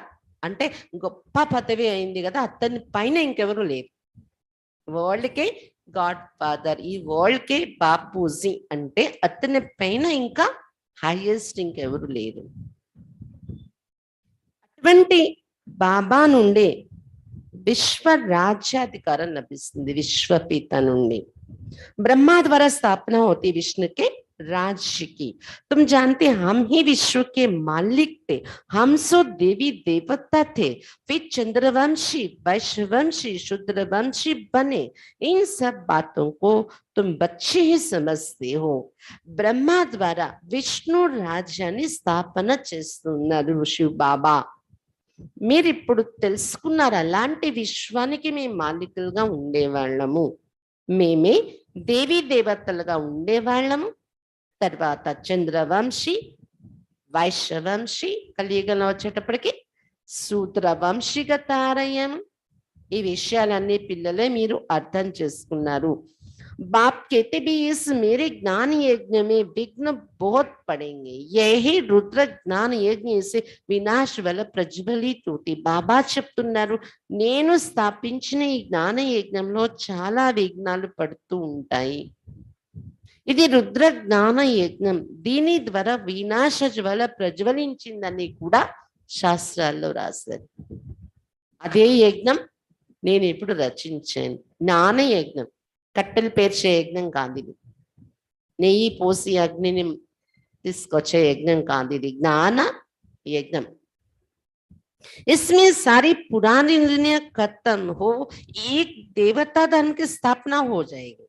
అంటే గొప్ప పదవి అయింది కదా, అతని పైన ఇంకెవరు లేరు. వరల్డ్ కే గాడ్ ఫాదర్, ఈ వరల్డ్ కే బాపూజీ అంటే అతని పైన ఇంకా హైయెస్ట్ ఇంకెవరు లేరు. అటువంటి బాబా నుండి విశ్వ రాజ్యాధికారం లభిస్తుంది. విశ్వపిత నుండి ब्रह्मा द्वारा स्थापना होती विष्णु के राज्य की. तुम जानते हम ही विश्व के मालिक थे, हम सो देवी देवता थे, फिर चंद्रवंशी, वैश्यवंशी, शूद्रवंशी बने. इन सब बातों को तुम बच्चे ही समझते हो. ब्रह्मा द्वारा विष्णु राज्याన్ని స్థాపన చేస్తున్నారు శివ బాబా. మీరు ఇప్పుడు తెలుసుకున్నారు, అలాంటి విశ్వానికి మేము మాలికులుగా ఉండేవాళ్ళము, మేమే దేవీ దేవతలుగా ఉండేవాళ్ళము. తర్వాత చంద్రవంశీ, వైశ్యవంశీ, కలియుగంలో వచ్చేటప్పటికి శూద్రవంశీగా తయారయ్యాము. ఈ విషయాలన్నీ పిల్లలే మీరు అర్థం చేసుకున్నారు. बाप कहते भी इस मेरे ज्ञान यज्ञ में विघ्न बहुत पड़ेंगे, यही रुद्र ज्ञान यज्ञ से వినాశ వల్ల ప్రజ్వలిత అవుతి. బాబా చెప్తున్నారు, నేను స్థాపించిన ఈ జ్ఞాన యజ్ఞంలో చాలా విఘ్నాలు పడుతూ ఉంటాయి. ఇది రుద్ర జ్ఞాన యజ్ఞం, దీని ద్వారా వినాశ జ్వాల ప్రజ్వలించిందని కూడా శాస్త్రాల్లో రాశారు. అదే యజ్ఞం నేను ఇప్పుడు రచించాను. జ్ఞాన యజ్ఞం, కట్టెలు పేర్చే యజ్ఞం కాదు ఇది, నెయ్యి పోసి అగ్నిని తీసుకొచ్చే యజ్ఞం కాదు ఇది, జ్ఞాన యజ్ఞం. इसमें सारी पुरानी दुनिया खत्म हो, एक देवता धन की स्थापना हो जाएगी.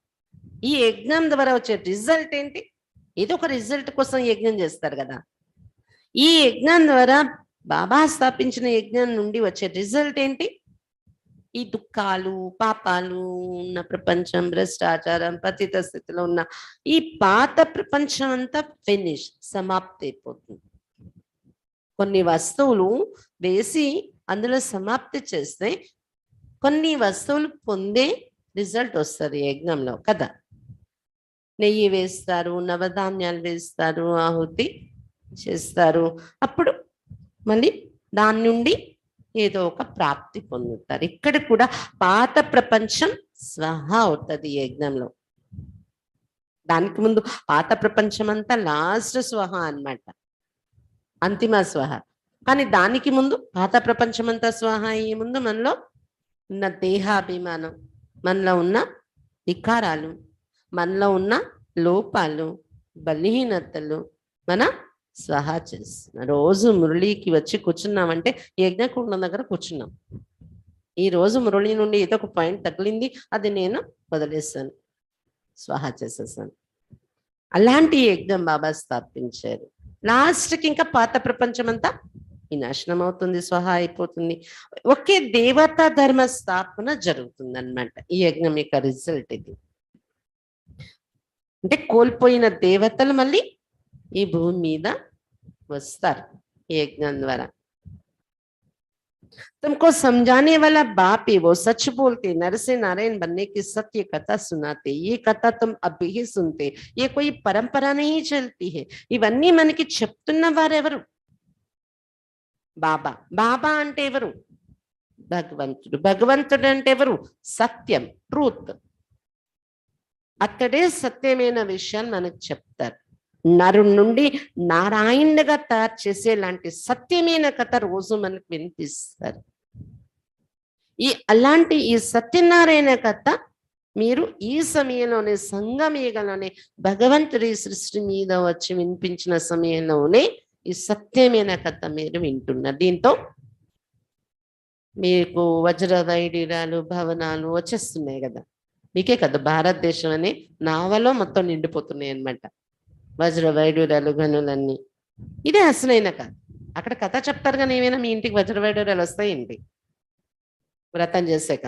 ఈ యజ్ఞం ద్వారా వచ్చే రిజల్ట్ ఏంటి? ఏదో ఒక రిజల్ట్ కోసం యజ్ఞం చేస్తారు కదా. ఈ యజ్ఞం ద్వారా, బాబా స్థాపించిన యజ్ఞం నుండి వచ్చే రిజల్ట్ ఏంటి? ఈ దుఃఖాలు, పాపాలు ఉన్న ప్రపంచం, భ్రష్టాచారం, పతిత స్థితిలో ఉన్న ఈ పాత ప్రపంచం అంతా ఫినిష్, సమాప్తి అయిపోతుంది. కొన్ని వస్తువులు వేసి అందులో సమాప్తి చేస్తే కొన్ని వస్తువులు పొందే రిజల్ట్ వస్తుంది యజ్ఞంలో కదా. నెయ్యి వేస్తారు, నవధాన్యాలు వేస్తారు, ఆహుతి చేస్తారు, అప్పుడు మళ్ళీ దాని నుండి ఏదో ఒక ప్రాప్తి పొందుతారు. ఇక్కడ కూడా పాత ప్రపంచం స్వహ అవుతుంది యజ్ఞంలో. దానికి ముందు పాత ప్రపంచం అంతా లాస్ట్ స్వహ అన్నమాట, అంతిమ స్వహ. కానీ దానికి ముందు పాత ప్రపంచం అంతా స్వహ అయ్యే ముందు మనలో ఉన్న దేహాభిమానం, మనలో ఉన్న వికారాలు, మనలో ఉన్న లోపాలు, బలహీనతలు మన స్వహా చేస్తున్నాం. రోజు మురళికి వచ్చి కూర్చున్నామంటే యజ్ఞకుండం దగ్గర కూర్చున్నాం. ఈ రోజు మురళి నుండి ఏదో ఒక పాయింట్ తగిలింది, అది నేను వదిలేస్తాను, స్వహా చేసేసాను. అలాంటి యజ్ఞం బాబా స్థాపించారు. లాస్ట్కి ఇంకా పాత ప్రపంచం అంతా వినాశనం అవుతుంది, స్వహా అయిపోతుంది. ఒకే దేవతా ధర్మ స్థాపన జరుగుతుంది అన్నమాట. ఈ యజ్ఞం యొక్క రిజల్ట్ ఇది. అంటే కోల్పోయిన దేవతలు మళ్ళీ ఈ భూమి మీద వస్తారు ఈ యజ్ఞం ద్వారా. तुमको समझाने वाला बाप ही वो सच बोलते, नर से नारायण बनने की सत्य कथा सुनाते. ये कथा तुम अभी ही सुनते, ये कोई परंपरा नहीं चलती है. ఇవన్నీ మనకి చెప్తున్న వారెవరు? బాబా. బాబా అంటే ఎవరు? భగవంతుడు. భగవంతుడు అంటే ఎవరు? సత్యం, ట్రూత్. అక్కడే సత్యమైన విషయాన్ని మనకు చెప్తారు. నరు నుండి నారాయణుడిగా తయారు చేసేలాంటి సత్యమైన కథ రోజు మనకు వినిపిస్తారు. అలాంటి ఈ సత్యనారాయణ కథ మీరు ఈ సమయంలోనే సంగమేగలోనే భగవంతుడి సృష్టి మీద వచ్చి వినిపించిన సమయంలోనే ఈ సత్యమైన కథ మీరు వింటున్నారు. దీంతో మీకు వజ్ర వైడూర్యాలు భవనాలు వచ్చేస్తున్నాయి కదా. మీకే కదా భారతదేశం అనే నావలో మొత్తం నిండిపోతున్నాయి అన్నమాట. వజ్ర వైడూర్యాలు గనులన్నీ. ఇదే అసలైన కథ. అక్కడ కథ చెప్తారు కానీ ఏమైనా మీ ఇంటికి వజ్ర వైడూర్యాలు వస్తాయేంటి వ్రతం చేసాక?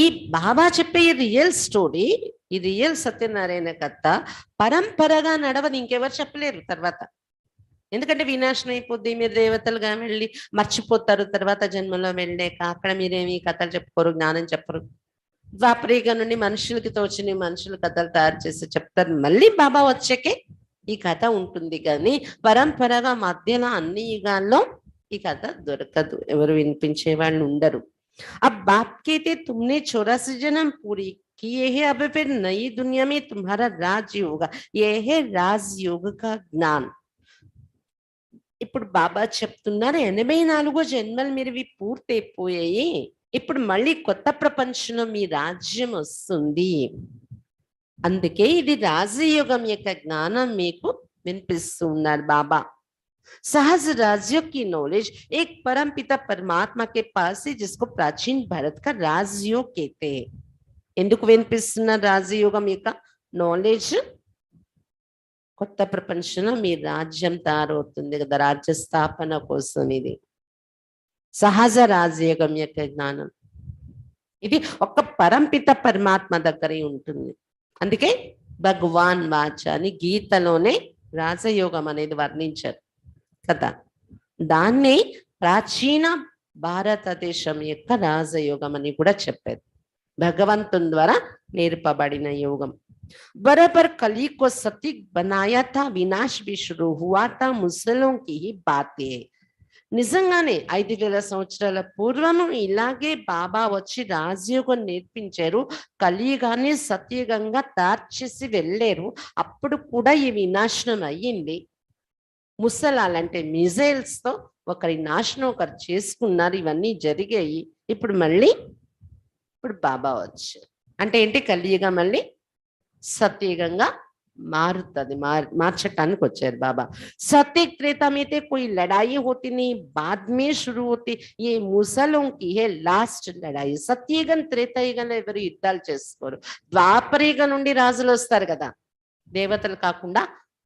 ఈ బాబా చెప్పే ఈ రియల్ స్టోరీ, ఈ రియల్ సత్యనారాయణ కథ పరంపరగా నడవని ఇంకెవరు చెప్పలేరు తర్వాత. ఎందుకంటే వినాశనం అయిపోద్ది. మీరు దేవతలుగా వెళ్ళి మర్చిపోతారు. తర్వాత జన్మలో వెళ్ళాక అక్కడ మీరేమి కథలు చెప్పుకోరు, జ్ఞానం చెప్పరు. ద్వాపరీగా నుండి మనుషులకి తోచిన మనుషులు కథలు తయారు చేసి చెప్తారు. మళ్ళీ బాబా వచ్చాకే ఈ కథ ఉంటుంది. కానీ పరంపరగా మధ్యలో అన్ని యుగాల్లో ఈ కథ దొరకదు, ఎవరు వినిపించే వాళ్ళు ఉండరు. अब बाप कहते तुमने 84 जन्म पूरी किए हैं, अब फिर नई दुनिया में तुम्हारा राजयोग, ये है राजयोग का ज्ञान. ఇప్పుడు బాబా చెప్తున్నారు 84 జన్మలు మీరువి పూర్తయిపోయాయి, ఇప్పుడు మళ్ళీ కొత్త ప్రపంచంలో మీ రాజ్యం వస్తుంది. అందుకే ఇది రాజయోగం యొక్క జ్ఞానం మీకు వినిపిస్తున్నారు బాబా. सहज राज्यों की नॉलेज एक परम पिता परमात्मा के पास है, जिसको प्राचीन भारत का राजयोग कहते हैं. ఎందుకు వినిపిస్తున్న రాజయోగం యొక్క నాలెడ్జ్? కొత్త ప్రపంచంలో మీ రాజ్యం తయారవుతుంది కదా, రాజ్య స్థాపన కోసం ఇది సహజ రాజయోగం యొక్క జ్ఞానం. ఇది ఒక పరంపిత పరమాత్మ దగ్గరే ఉంటుంది. అందుకే భగవాన్ వాచ అని గీతలోనే రాజయోగం అనేది వర్ణించారు కదా. దాన్ని ప్రాచీన భారతదేశం యొక్క రాజయోగం అని కూడా చెప్పారు. భగవంతుని ద్వారా నేర్పబడిన యోగం. बराबर कली को सती बनाया था, विनाश भी शुरू हुआ था, मुसलों की ही बातें. నిజంగానే 5000 సంవత్సరాల పూర్వము ఇలాగే బాబా వచ్చి రాజయోగం నేర్పించారు. కలియుగాన్ని సత్యుగంగా తయారు చేసి వెళ్ళారు. అప్పుడు కూడా ఈ వినాశనం అయ్యింది. ముసలాలంటే మిజైల్స్ తో ఒకరి నాశనం ఒకరు చేసుకున్నారు. ఇవన్నీ జరిగాయి. ఇప్పుడు మళ్ళీ బాబా వచ్చారు. అంటే ఏంటి? కలియుగం మళ్ళీ సత్యుగంగా మారుతుంది, మార్చటానికి వచ్చారు బాబా. सत्य त्रेता में थे, कोई लड़ाई होती नहीं, बाद में शुरू होती. ये मुसलों की है लास्ट लड़ाई. సత్యయుగం త్రేతాయుగంలో ఎవరు యుద్ధాలు చేసుకోరు. ద్వాపరయుగం నుండి రాజులు వస్తారు కదా, దేవతలు కాకుండా.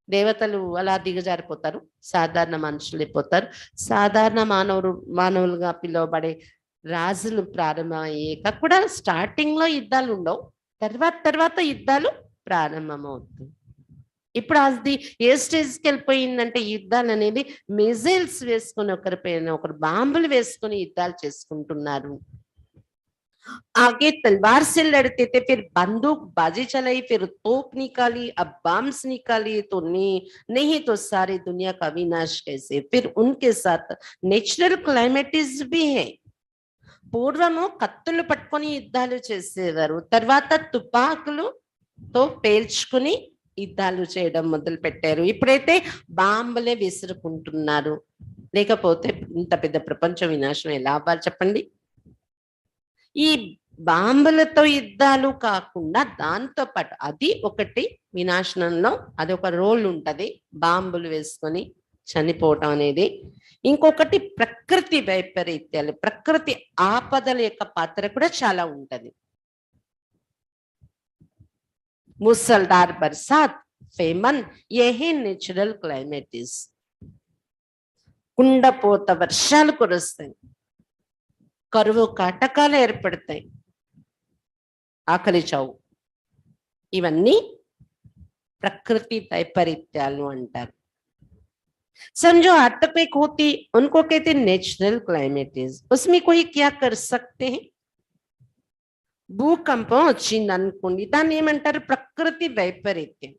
దేవతలు అలా దిగజారిపోతారు, సాధారణ మనుషులు అయిపోతారు. సాధారణ మానవులుగా పిలువబడే రాజులు ప్రారంభమయ్యాక కూడా స్టార్టింగ్ లో యుద్ధాలు ఉండవు, తర్వాత యుద్ధాలు ప్రారంభమవుతాయి. ఇప్పుడు అది ఏ స్టేజ్కి వెళ్ళిపోయిందంటే యుద్ధాలు అనేది మిజైల్స్ వేసుకుని ఒకరిపైన ఒకరు బాంబులు వేసుకుని యుద్ధాలు చేసుకుంటున్నారు. आगे तलवार से लड़ते थे, फिर बंदूक बाजी चलाई, फिर तोप निकाली, अब बम्स निकाली तो नहीं तो सारी दुनिया का विनाश कैसे. फिर उनके साथ नेचुरल क्लाइमेटिस भी है. పూర్వము కత్తులు పట్టుకొని యుద్ధాలు చేసేవారు, తర్వాత తుపాకులతో పేల్చుకుని యుద్ధాలు చేయడం మొదలు పెట్టారు. ఇప్పుడైతే బాంబులే విసురుకుంటున్నారు. లేకపోతే ఇంత పెద్ద ప్రపంచ వినాశనం ఎలా అవ్వాలి చెప్పండి? ఈ బాంబులతో యుద్ధాలు కాకుండా దాంతో పాటు అది ఒకటి వినాశనంలో అది ఒక రోల్ ఉంటది, బాంబులు వేసుకొని చనిపోవటం అనేది. ఇంకొకటి ప్రకృతి వైపరీత్యాలు, ప్రకృతి ఆపదల యొక్క పాత్ర కూడా చాలా ఉంటది. ముసల్దార్ బర్సాత్, ఫేమన్, యహీ నేచురల్ క్లైమేటిస్. కుండపోత వర్షాలు కురుస్తాయి, కరువు కాటకాలు ఏర్పడతాయి, ఆకలి చావు. ఇవన్నీ ప్రకృతి వైపరీత్యాలు అంటారు. समझो अर्थक्वेक होती, उनको कहते हैं नेचुरल क्लाइमेटीज, उसमें कोई क्या कर सकते हैं? భూకంపం వచ్చింది అనుకోండి, దాన్ని ఏమంటారు? ప్రకృతి వైపరీత్యం,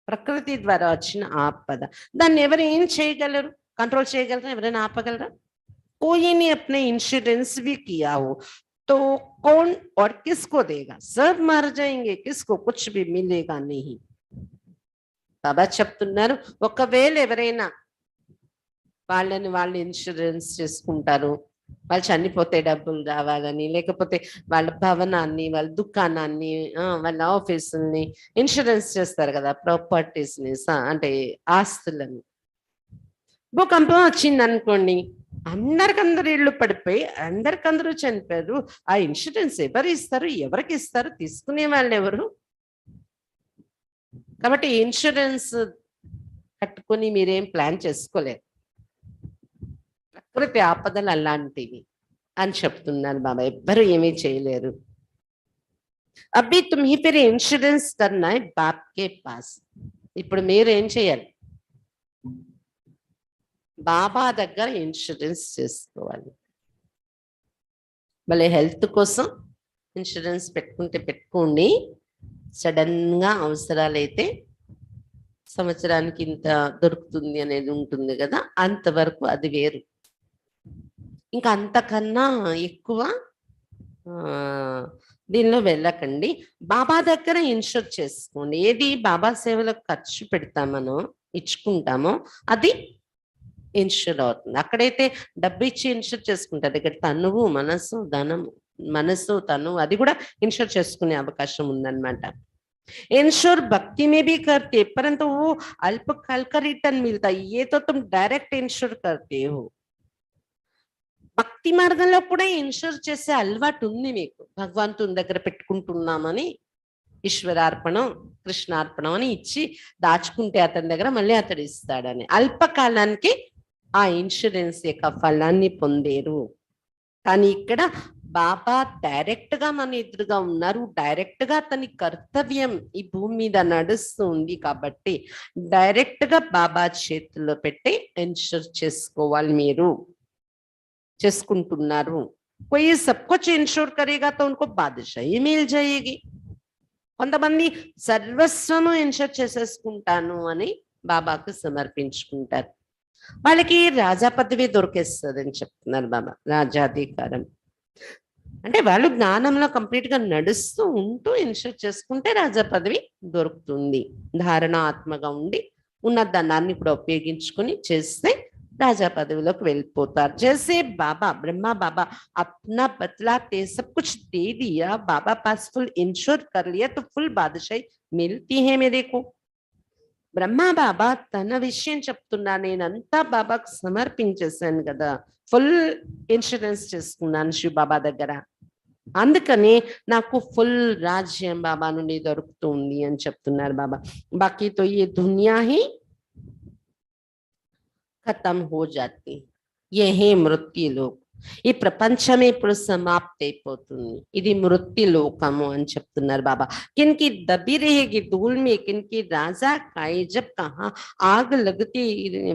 ప్రకృతి ద్వారా వచ్చిన ఆపద. దాన్ని ఎవరు ఏం చేయగలరు? కంట్రోల్ చేయగలరా? ఎవరైనా ఆపగలరా? कोई ने अपने इंश्योरेंस भी किया हो तो कौन और किसको देगा? सब मर जाएंगे, किसको कुछ भी मिलेगा नहीं. బాబా చెప్తున్నారు, ఒకవేళ ఎవరైనా వాళ్ళని వాళ్ళు ఇన్సూరెన్స్ చేసుకుంటారు, వాళ్ళు చనిపోతే డబ్బులు రావాలని, లేకపోతే వాళ్ళ భవనాన్ని, వాళ్ళ దుకాణాన్ని, వాళ్ళ ఆఫీసుల్ని ఇన్సూరెన్స్ చేస్తారు కదా, ప్రాపర్టీస్ని, అంటే ఆస్తులని. భూకంపం వచ్చింది అనుకోండి, అందరికందరూ ఇళ్ళు పడిపోయి అందరికందరూ చనిపోయారు. ఆ ఇన్సూరెన్స్ ఎవరు ఇస్తారు? ఎవరికి ఇస్తారు? తీసుకునే వాళ్ళు ఎవరు? కాబట్టి ఇన్సూరెన్స్ కట్టుకుని మీరేం ప్లాన్ చేసుకోలేరు. ప్రకృతి ఆపదలు అలాంటివి అని చెప్తున్నారు బాబా. ఎవ్వరు ఏమీ చేయలేరు. అబ్బి తుమ్హి ఫిర్ ఇన్సూరెన్స్ కర్నా హై బాప్ కే పాస్. ఇప్పుడు మీరు ఏం చేయాలి? బాబా దగ్గర ఇన్సూరెన్స్ చేసుకోవాలి. మళ్ళీ హెల్త్ కోసం ఇన్సూరెన్స్ పెట్టుకుంటే పెట్టుకోండి. సడన్ గా అవసరాలైతే సంవత్సరానికి ఇంత దొరుకుతుంది అనేది ఉంటుంది కదా, అంతవరకు అది వేరు. ఇంకా అంతకన్నా ఎక్కువ దీనిలో వెళ్ళకండి. బాబా దగ్గర ఇన్షూర్ చేసుకోండి. ఏది బాబా సేవలకు ఖర్చు పెడతామనో ఇచ్చుకుంటామో అది ఇన్షూర్ అవుతుంది. అక్కడైతే డబ్బు ఇచ్చి ఇన్షూర్ చేసుకుంటారు. ఇక్కడ తనువు, మనసు తనువు అది కూడా ఇన్షూర్ చేసుకునే అవకాశం ఉందన్నమాట. इंश्योर भक्ति में भी करते, परंतु वो अल्पकाल का रिटर्न मिलता है, ये तो तुम डायरेक्ट इंश्योर करते हो. భక్తి మార్గంలో కూడా ఇన్షూర్ చేసే అలవాటు ఉంది మీకు. భగవంతుని దగ్గర పెట్టుకుంటున్నామని ఈశ్వరార్పణం, కృష్ణార్పణం అని ఇచ్చి దాచుకుంటే అతని దగ్గర మళ్ళీ అతడు ఇస్తాడని. అల్పకాలానికి ఆ ఇన్సూరెన్స్ యొక్క ఫలాన్ని పొందేరు. కానీ ఇక్కడ బాబా డైరెక్ట్ గా మన ఎదురుగా ఉన్నారు. డైరెక్ట్ గా అతని కర్తవ్యం ఈ భూమి మీద నడుస్తుంది కాబట్టి డైరెక్ట్ గా బాబా చేతుల్లో పెట్టి ఇన్షూర్ చేసుకోవాలి. మీరు చేసుకుంటున్నారు. कोई सब कुछ इंश्योर करेगा तो उनको बादशाही मिल जाएगी. కొంతమంది సర్వస్వము ఇన్షూర్ చేసేసుకుంటాను అని బాబాకు సమర్పించుకుంటారు. వాళ్ళకి రాజా పదవి దొరికేస్తుంది అని చెప్తున్నారు బాబా. రాజాధికారం అంటే వాళ్ళు జ్ఞానంలో కంప్లీట్ గా నడుస్తూ ఉంటూ ఇన్షూర్ చేసుకుంటే రాజా పదవి దొరుకుతుంది. ధారణ ఆత్మగా ఉండి ఉన్న ధనాన్ని కూడా ఉపయోగించుకొని చేస్తే राजा पदविलोक వెళ్ళిపోతారు. जैसे बाबा ब्रह्मा बाबा अपना बतलाते सब कुछ दे दिया, बाबा पास फुल इंश्योर कर लिया तो फुल बादशाही मिलती है मेरे को. బ్రహ్మా బాబా తన విషయం చెప్తున్నా, నేనంతా బాబాకు సమర్పించేశాను కదా, ఫుల్ ఇన్సూరెన్స్ చేసుకున్నాను శివ బాబా దగ్గర, అందుకని నాకు ఫుల్ రాజ్యం బాబా నుండి దొరుకుతుంది అని చెప్తున్నారు బాబా. బాకీ తో ఈ దునియా హీ खत्म हो जाती, ये है मृत्यु लोक. ఈ ప్రపంచమే ఇప్పుడు సమాప్తి అయిపోతుంది. ఇది మృత్యు లోకము అని చెప్తున్నారు బాబా. किनकी दबी रहेगी धूल में, किनकी राजा खाए, जब कहाँ आग लगती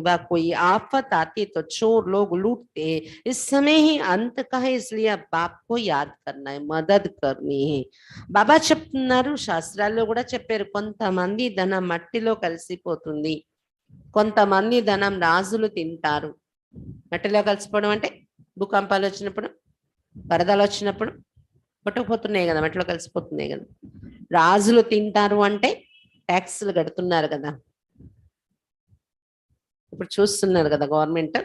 व कोई आफत आती तो चोर लोग लूटते. इस समय ही अंत का है, इसलिए अब बाप को याद करना है, मदद करनी है. బాబా చెప్తున్నారు, శాస్త్రాల్లో కూడా చెప్పారు, కొంతమంది ధనం మట్టిలో కలిసిపోతుంది, కొంతమంది ధనం రాజులు తింటారు. మట్టిలో కలిసిపోవడం అంటే భూకంపాలు వచ్చినప్పుడు, వరదలు వచ్చినప్పుడు కొట్టుకుపోతున్నాయి కదా, మట్టిలో కలిసిపోతున్నాయి కదా. రాజులు తింటారు అంటే ట్యాక్సులు కడుతున్నారు కదా. ఇప్పుడు చూస్తున్నారు కదా గవర్నమెంట్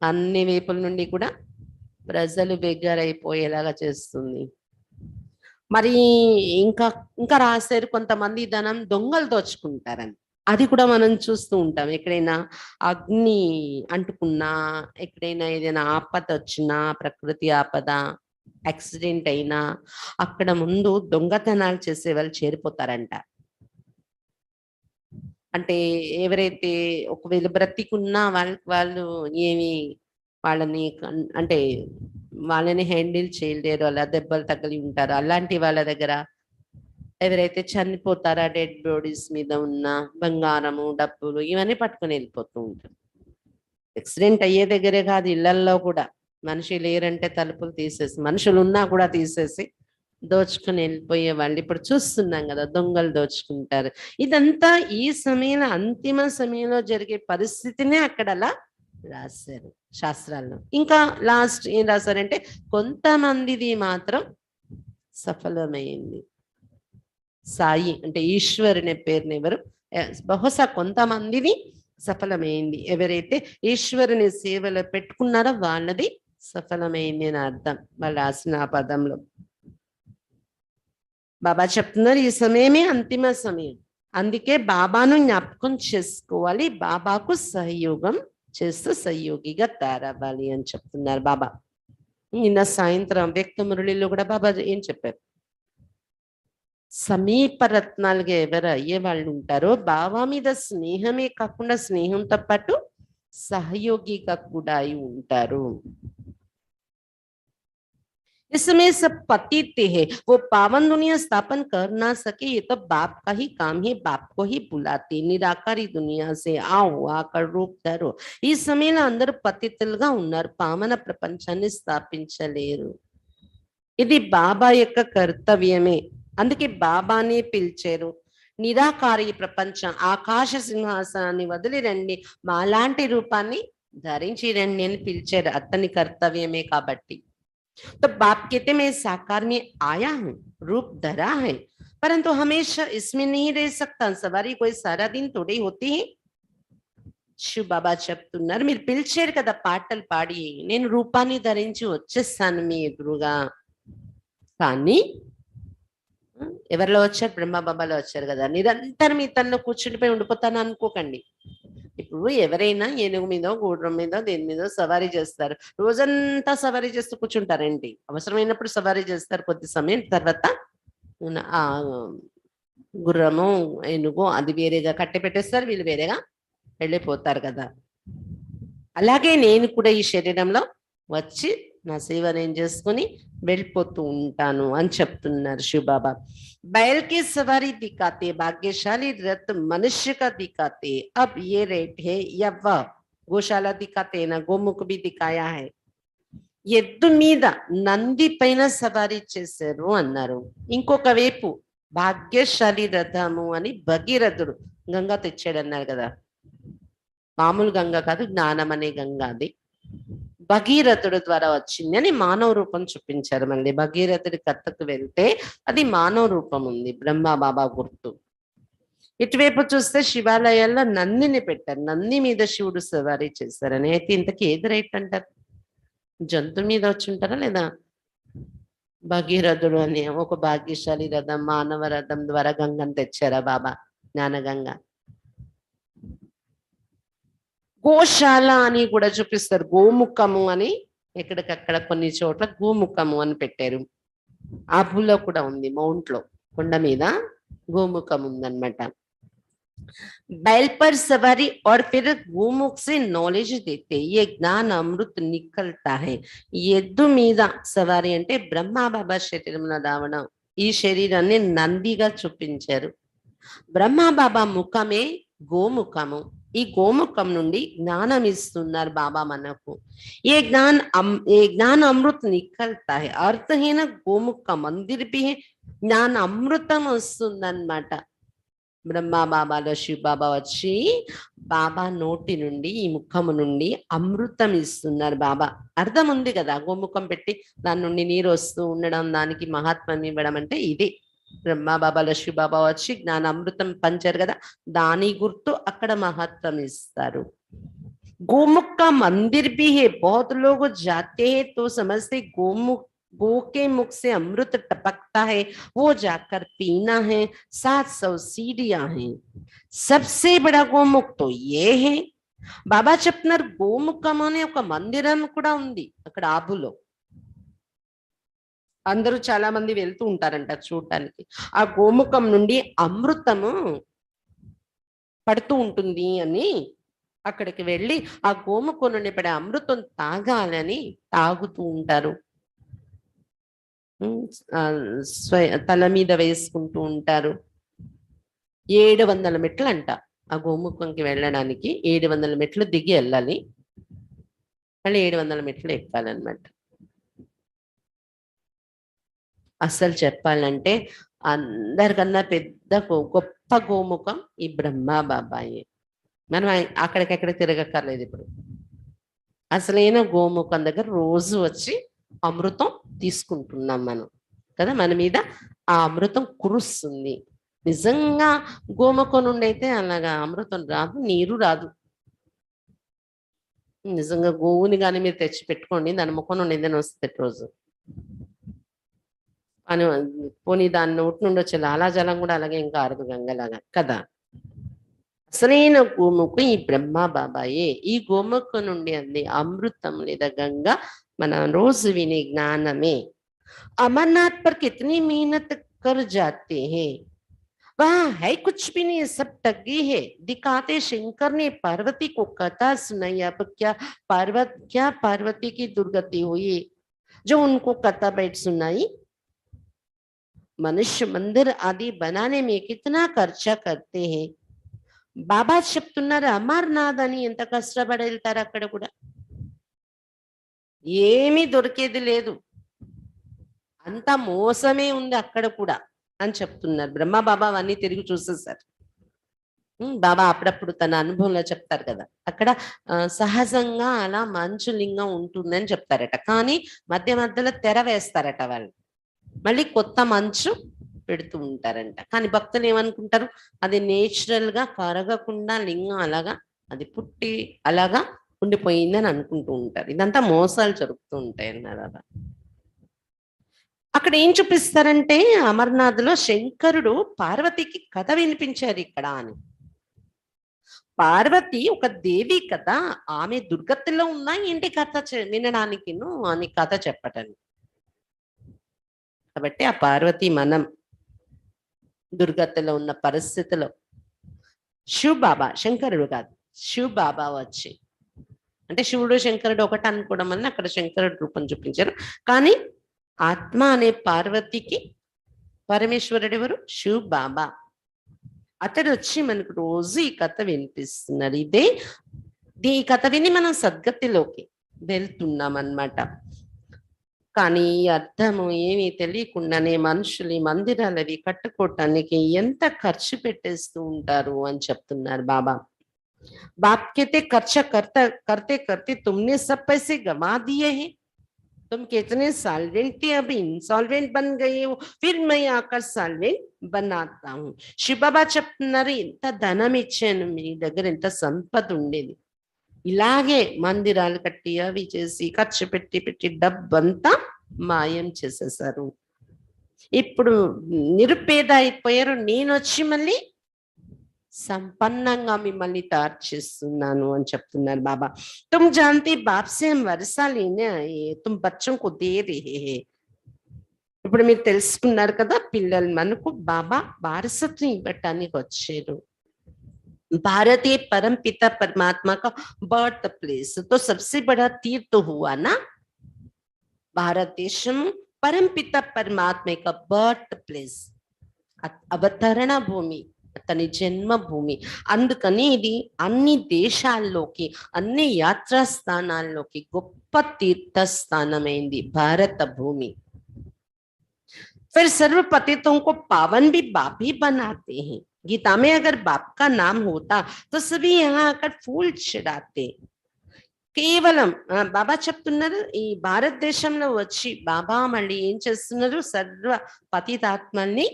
అన్ని వైపుల నుండి కూడా ప్రజలు బెగ్గరైపోయేలాగా చేస్తుంది. మరి ఇంకా ఇంకా రాశారు, కొంతమంది ధనం దొంగలు దోచుకుంటారని. అది కూడా మనం చూస్తూ ఉంటాం. ఎక్కడైనా అగ్ని అంటుకున్నా, ఎక్కడైనా ఏదైనా ఆపద వచ్చినా, ప్రకృతి ఆపద, యాక్సిడెంట్ అయినా అక్కడ ముందు దొంగతనాలు చేసే వాళ్ళు చేరిపోతారంట. అంటే ఎవరైతే ఒకవేళ బ్రతికున్నా వాళ్ళు ఏమి వాళ్ళని అంటే వాళ్ళని హ్యాండిల్ చేయలేరు, అలా దెబ్బలు తగిలి ఉంటారు. అలాంటి వాళ్ళ దగ్గర ఎవరైతే చనిపోతారో డెడ్ బాడీస్ మీద ఉన్న బంగారము, డబ్బులు ఇవన్నీ పట్టుకొని వెళ్ళిపోతూ ఉంటారు. యాక్సిడెంట్ అయ్యే దగ్గరే కాదు, ఇళ్లల్లో కూడా మనిషి లేరంటే తలుపులు తీసేసి, మనుషులు ఉన్నా కూడా తీసేసి దోచుకుని వెళ్ళిపోయే వాళ్ళు ఇప్పుడు చూస్తున్నాం కదా, దొంగలు దోచుకుంటారు. ఇదంతా ఈ సమయంలో, అంతిమ సమయంలో జరిగే పరిస్థితినే అక్కడ అలా రాశారు శాస్త్రాల్లో. ఇంకా లాస్ట్ ఏం రాశారంటే కొంతమందిది మాత్రం సఫలమైంది. సాయి అంటే ఈశ్వరుని పేరుని ఎవరు బహుశా కొంతమందిని సఫలమైంది. ఎవరైతే ఈశ్వరుని సేవలో పెట్టుకున్నారో వాళ్ళది సఫలమైంది అని అర్థం వాళ్ళు రాసిన ఆ పదంలో. బాబా చెప్తున్నారు ఈ సమయమే అంతిమ సమయం, అందుకే బాబాను జ్ఞాపకం చేసుకోవాలి, బాబాకు సహయోగం చేస్తూ సహయోగిగా తయారవ్వాలి అని చెప్తున్నారు బాబా. నిన్న సాయంత్రం వ్యక్త మురళిలో కూడా బాబా ఏం చెప్పారు, సమీప రత్నాలుగా ఎవరు అయ్యే వాళ్ళు ఉంటారో బాబా మీద స్నేహమే కాకుండా స్నేహంతో పాటు సహయోగిగా కూడా అయి ఉంటారు. इसमें सब पतित है, वो पावन दुनिया स्थापन कर ना सके, ये तो बाप का ही काम है, बाप को ही बुलाते నిరాకారి దునియా సే आओ ఆకర్ రూప్ ధరో. ఈ సమయంలో అందరూ పతితులుగా ఉన్నారు, పావన ప్రపంచాన్ని స్థాపించలేరు. ఇది బాబా యొక్క కర్తవ్యమే, అందుకే బాబానే పిలిచారు. నిరాకారి ప్రపంచం ఆకాశ సింహాసనాన్ని వదిలి రండి, మాలాంటి రూపాన్ని ధరించి రండి అని పిలిచారు, అతని కర్తవ్యమే కాబట్టి. तो बाप कहते मैं साकार में आया हूँ, रूप धरा है, परंतु हमेशा इसमें नहीं रह सकता, सवारी कोई सारा दिन थोड़ी होती है. శివ బాబా చెప్తున్నారు, మీరు పిలిచారు కదా పాటలు పాడి, నేను రూపాన్ని ధరించి వచ్చేస్తాను మీ ఎదురుగా. కానీ ఎవరిలో వచ్చారు, బ్రహ్మ బాబాలో వచ్చారు కదా, నిరంతరం మీ తనలో కూర్చుండిపోయి ఉండిపోతాను అనుకోకండి. ఇప్పుడు ఎవరైనా ఏనుగు మీదో గూడ్రం మీదో దేని మీదో సవారీ చేస్తారు, రోజంతా సవారీ చేస్తూ కూర్చుంటారండి. అవసరమైనప్పుడు సవారీ చేస్తారు, కొద్ది సమయం తర్వాత ఆ గుర్రము ఏనుగు అది వేరేగా కట్టి పెట్టేస్తారు, వీళ్ళు వేరేగా వెళ్ళిపోతారు కదా. అలాగే నేను కూడా ఈ శరీరంలో వచ్చి నా సేవ నేను చేసుకుని వెళ్ళిపోతూ ఉంటాను అని చెప్తున్నారు శివబాబా. बैल की सवारी दिखाते, भाग्यशाली रथ मनुष्य का दिखाते, अब ये रेट है या वह गौशाला दिखाते ना, गोमुख भी दिखाया है. ఎద్దు మీద నంది పైన సవారీ చేశారు అన్నారు. ఇంకొక వైపు భాగ్యశాలి రథము అని భగీరథుడు గంగా తెచ్చాడు అన్నారు కదా, మామూలు గంగ కాదు, జ్ఞానం అనే గంగ, అది భగీరథుడు ద్వారా వచ్చింది అని మానవ రూపం చూపించారు. మళ్ళీ భగీరథుడి కథకు వెళ్తే అది మానవ రూపం ఉంది, బ్రహ్మ బాబా గుర్తు. ఇటువైపు చూస్తే శివాలయాల్లో నందిని పెట్టారు, నంది మీద శివుడు సవారీ చేశారని. అయితే ఇంతకీ ఏది రైట్ అంటారు, జంతు మీద వచ్చి ఉంటారా లేదా భగీరథుడు అని ఒక భాగ్యశాలి రథం మానవ రథం ద్వారా గంగను తెచ్చారా బాబా, జ్ఞానగంగ. గోశాల అని కూడా చూపిస్తారు, గోముఖము అని ఎక్కడికక్కడ కొన్ని చోట్ల గోముఖము అని పెట్టారు. ఆబులో కూడా ఉంది, మౌంట్ లో కొండ మీద గోముఖం ఉందన్నమాట. बैल पर सवारी और फिर गोमुख से नॉलेज देते, ये ज्ञान अमृत निकलता है. ఎద్దు మీద సవారీ అంటే బ్రహ్మ బాబా శరీరంలో రావడం, ఈ శరీరాన్ని నందిగా చూపించారు. బ్రహ్మ బాబా ముఖమే గోముఖము, ఈ గోముఖం నుండి జ్ఞానం ఇస్తున్నారు బాబా మనకు. ఏ జ్ఞాన అమృత్ నికల్తా హై, అర్థహీన గోముఖ మందిర్ భీ జ్ఞాన అమృతం వస్తుందన్నమాట. బ్రహ్మ బాబాలో శివ బాబా వచ్చి బాబా నోటి నుండి, ఈ ముఖము నుండి అమృతం ఇస్తున్నారు బాబా. అర్థం ఉంది కదా, గోముఖం పెట్టి దాని నుండి నీరు వస్తూ ఉండడం, దానికి మహాత్మ్యం ఇవ్వడం అంటే ఇది. బ్రహ్మ బాబాలో శివ బాబా వచ్చి జ్ఞాన అమృతం పంచారు కదా, దాని గుర్తు అక్కడ మహత్వం ఇస్తారు. गोमुख का मंदिर भी है, बहुत लोग जाते हैं तो समझते गोमुख, गो के मुख से अमृत टपकता है, वो जाकर पीना है, 700 सीढ़ियां हैं, सबसे बड़ा गोमुख तो ये है. బాబా చెప్తున్నారు గోముఖం అనే ఒక మందిరం కూడా ఉంది అక్కడ ఆబులో. అందరూ చాలా మంది వెళ్తూ ఉంటారంట చూడటానికి. ఆ గోముఖం నుండి అమృతము పడుతూ ఉంటుంది అని అక్కడికి వెళ్ళి ఆ గోముఖం నుండి పడే అమృతం తాగాలని తాగుతూ ఉంటారు. తల మీద వేసుకుంటూ ఉంటారు. 700 మెట్లు అంట ఆ గోముఖంకి వెళ్ళడానికి. 700 మెట్లు దిగి వెళ్ళాలి, మళ్ళీ 700 మెట్లు ఎక్కాలన్నమాట. అసలు చెప్పాలంటే అందరికన్నా పెద్ద గొప్ప గోముఖం ఈ బ్రహ్మ బాబాయే. మనం అక్కడికెక్కడ తిరగక్కర్లేదు ఇప్పుడు. అసలైన గోముఖం దగ్గర రోజు వచ్చి అమృతం తీసుకుంటున్నాం మనం కదా. మన మీద ఆ అమృతం కురుస్తుంది. నిజంగా గోముఖం నుండి అయితే అలాగా అమృతం రాదు, నీరు రాదు. నిజంగా గోవుని కానీ మీరు తెచ్చి పెట్టుకోండి, దాని ముఖం నుండి ఏదైనా వస్తుంది రోజు అని. పోనీ దాని నోటి నుండి వచ్చే లాలాజలం కూడా అలాగే ఇంకా అరదు గంగలాగా కదా. అసలైన గోముఖం ఈ బ్రహ్మ బాబాయే. ఈ గోముఖం నుండి అంది అమృతం లేదా గంగా మన రోజు వినే జ్ఞానమే. अमरनाथ पर कितनी मेहनत कर जाते हैं, वहां है कुछ भी नहीं, सब ठगी है दिखाते। शंकर ने पार्वती को कथा सुनाई। अब क्या पार्वती की दुर्गति हुई जो उनको कथा बैठ सुनाई। मनुष्य मंदिर आदि बनाने में कितना खर्चा करते हैं. బాబా చెప్తున్నారు అమర్నాథ్ అని ఎంత కష్టపడి వెళ్తారు. అక్కడ కూడా ఏమీ దొరికేది లేదు, అంత మోసమే ఉంది అక్కడ కూడా అని చెప్తున్నారు. బ్రహ్మ బాబా అవన్నీ తిరిగి చూసేసారు. బాబా అప్పుడప్పుడు తన అనుభవంలో చెప్తారు కదా. అక్కడ సహజంగా అలా మంచు లింగం ఉంటుందని చెప్తారట, కానీ మధ్య మధ్యలో తెర వేస్తారట వాళ్ళు, మళ్ళీ కొత్త మంచు పెడుతూ ఉంటారంట. కానీ భక్తులు ఏమనుకుంటారు, అది నేచురల్ గా కరగకుండా లింగం అలాగా అది పుట్టి అలాగా ఉండిపోయిందని అనుకుంటూ ఉంటారు. ఇదంతా మోసాలు జరుగుతూ ఉంటాయి అన్నారు అలా. అక్కడ ఏం చూపిస్తారంటే అమర్నాథ్ లో శంకరుడు పార్వతికి కథ వినిపించారు ఇక్కడ అని. పార్వతి ఒక దేవి కదా, ఆమె దుర్గతిలో ఉన్నా ఏంటి కథ వినడానికి అని కథ చెప్పటానికి. కాబట్టి ఆ పార్వతి మనం దుర్గతిలో ఉన్న పరిస్థితిలో శివ్ బాబా, శంకరుడు కాదు శివ్ బాబా వచ్చి, అంటే శివుడు శంకరుడు ఒకటి అనుకోవడం వల్ల అక్కడ శంకరుడు రూపం చూపించారు. కానీ ఆత్మ అనే పార్వతికి పరమేశ్వరుడు ఎవరు, శివ్ బాబా. అతడు వచ్చి మనకు రోజు ఈ కథ వినిపిస్తున్నారు. ఈ కథ విని మనం సద్గతిలోకి వెళ్తున్నాం అన్నమాట. కానీ ఈ అర్థము ఏమీ తెలియకుండానే మనుషులు ఈ మందిరాలు అవి కట్టుకోవటానికి ఎంత ఖర్చు పెట్టేస్తూ ఉంటారు అని చెప్తున్నారు బాబా. बाप कहते खर्चा करते करते तुमने सब पैसे गवा दिए हैं, तुम कितने सॉल्वेंट थे, अभी इंसॉल्वेंट बन गए हो, फिर मैं आकर सॉल्वेंट बनाता हूँ. शिव बाबा చెప్తున్నారు, ఇంత ధనం ఇచ్చాను మీ దగ్గర, ఇంత సంపద ఉండేది, ఇలాగే మందిరాలు కట్టి అవి చేసి ఖర్చు పెట్టి డబ్బంతా మాయం చేసేసారు. ఇప్పుడు నిరుపేద అయిపోయారు, నేను వచ్చి మళ్ళీ సంపన్నంగా మిమ్మల్ని తయారు చేస్తున్నాను అని చెప్తున్నారు బాబా. तुम जानते बाप से हम वर्षा लेने आए, तुम बच्चों को दे रहे हैं. ఇప్పుడు మీరు తెలుసుకున్నారు కదా, పిల్లలు మనకు బాబా వారసత్వం ఇవ్వటానికి వచ్చారు. भारतीय परम पिता परमात्मा का बर्थ प्लेस तो सबसे बड़ा तीर्थ हुआ ना. భారతదేశం परम पिता परमात्मा का बर्थ प्लेस, అవతరణ భూమి, అతని జన్మభూమి. అందుకని ఇది అన్ని దేశాల్లోకి అన్ని యాత్రా స్థానాల్లోకి గొప్ప తీర్థస్థానమైంది భారత భూమి. फिर सर्व पतितों को पावन भी बाप ही बनाते हैं. गीता में अगर बाप का नाम होता तो सभी यहाँ आकर फूल चढ़ाते. కేవలం బాబా చెప్తున్నారు, ఈ భారతదేశంలో వచ్చి బాబా మళ్ళీ ఏం చేస్తున్నారు, సర్వ పతితాత్మల్ని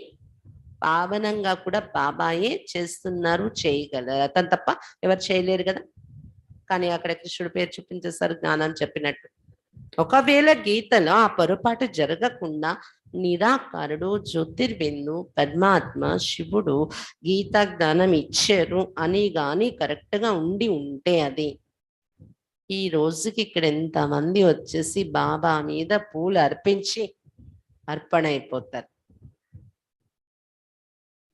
పావనంగా కూడా బాబాయే చేస్తున్నారు, చేయగలరు. అతను తప్ప ఎవరు చేయలేరు కదా. కానీ అక్కడ కృష్ణుడి పేరు చూపించేసారు జ్ఞానం చెప్పినట్టు. ఒకవేళ గీతలో ఆ పొరపాటు జరగకుండా నిరాకారుడు జ్యోతిర్బిందు పరమాత్మ శివుడు గీతా జ్ఞానం ఇచ్చారు అని గాని కరెక్ట్ గా ఉండి ఉంటే, అది ఈ రోజుకి ఇక్కడ ఎంతమంది వచ్చేసి బాబా మీద పూలు అర్పించి అర్పణ అయిపోతారు.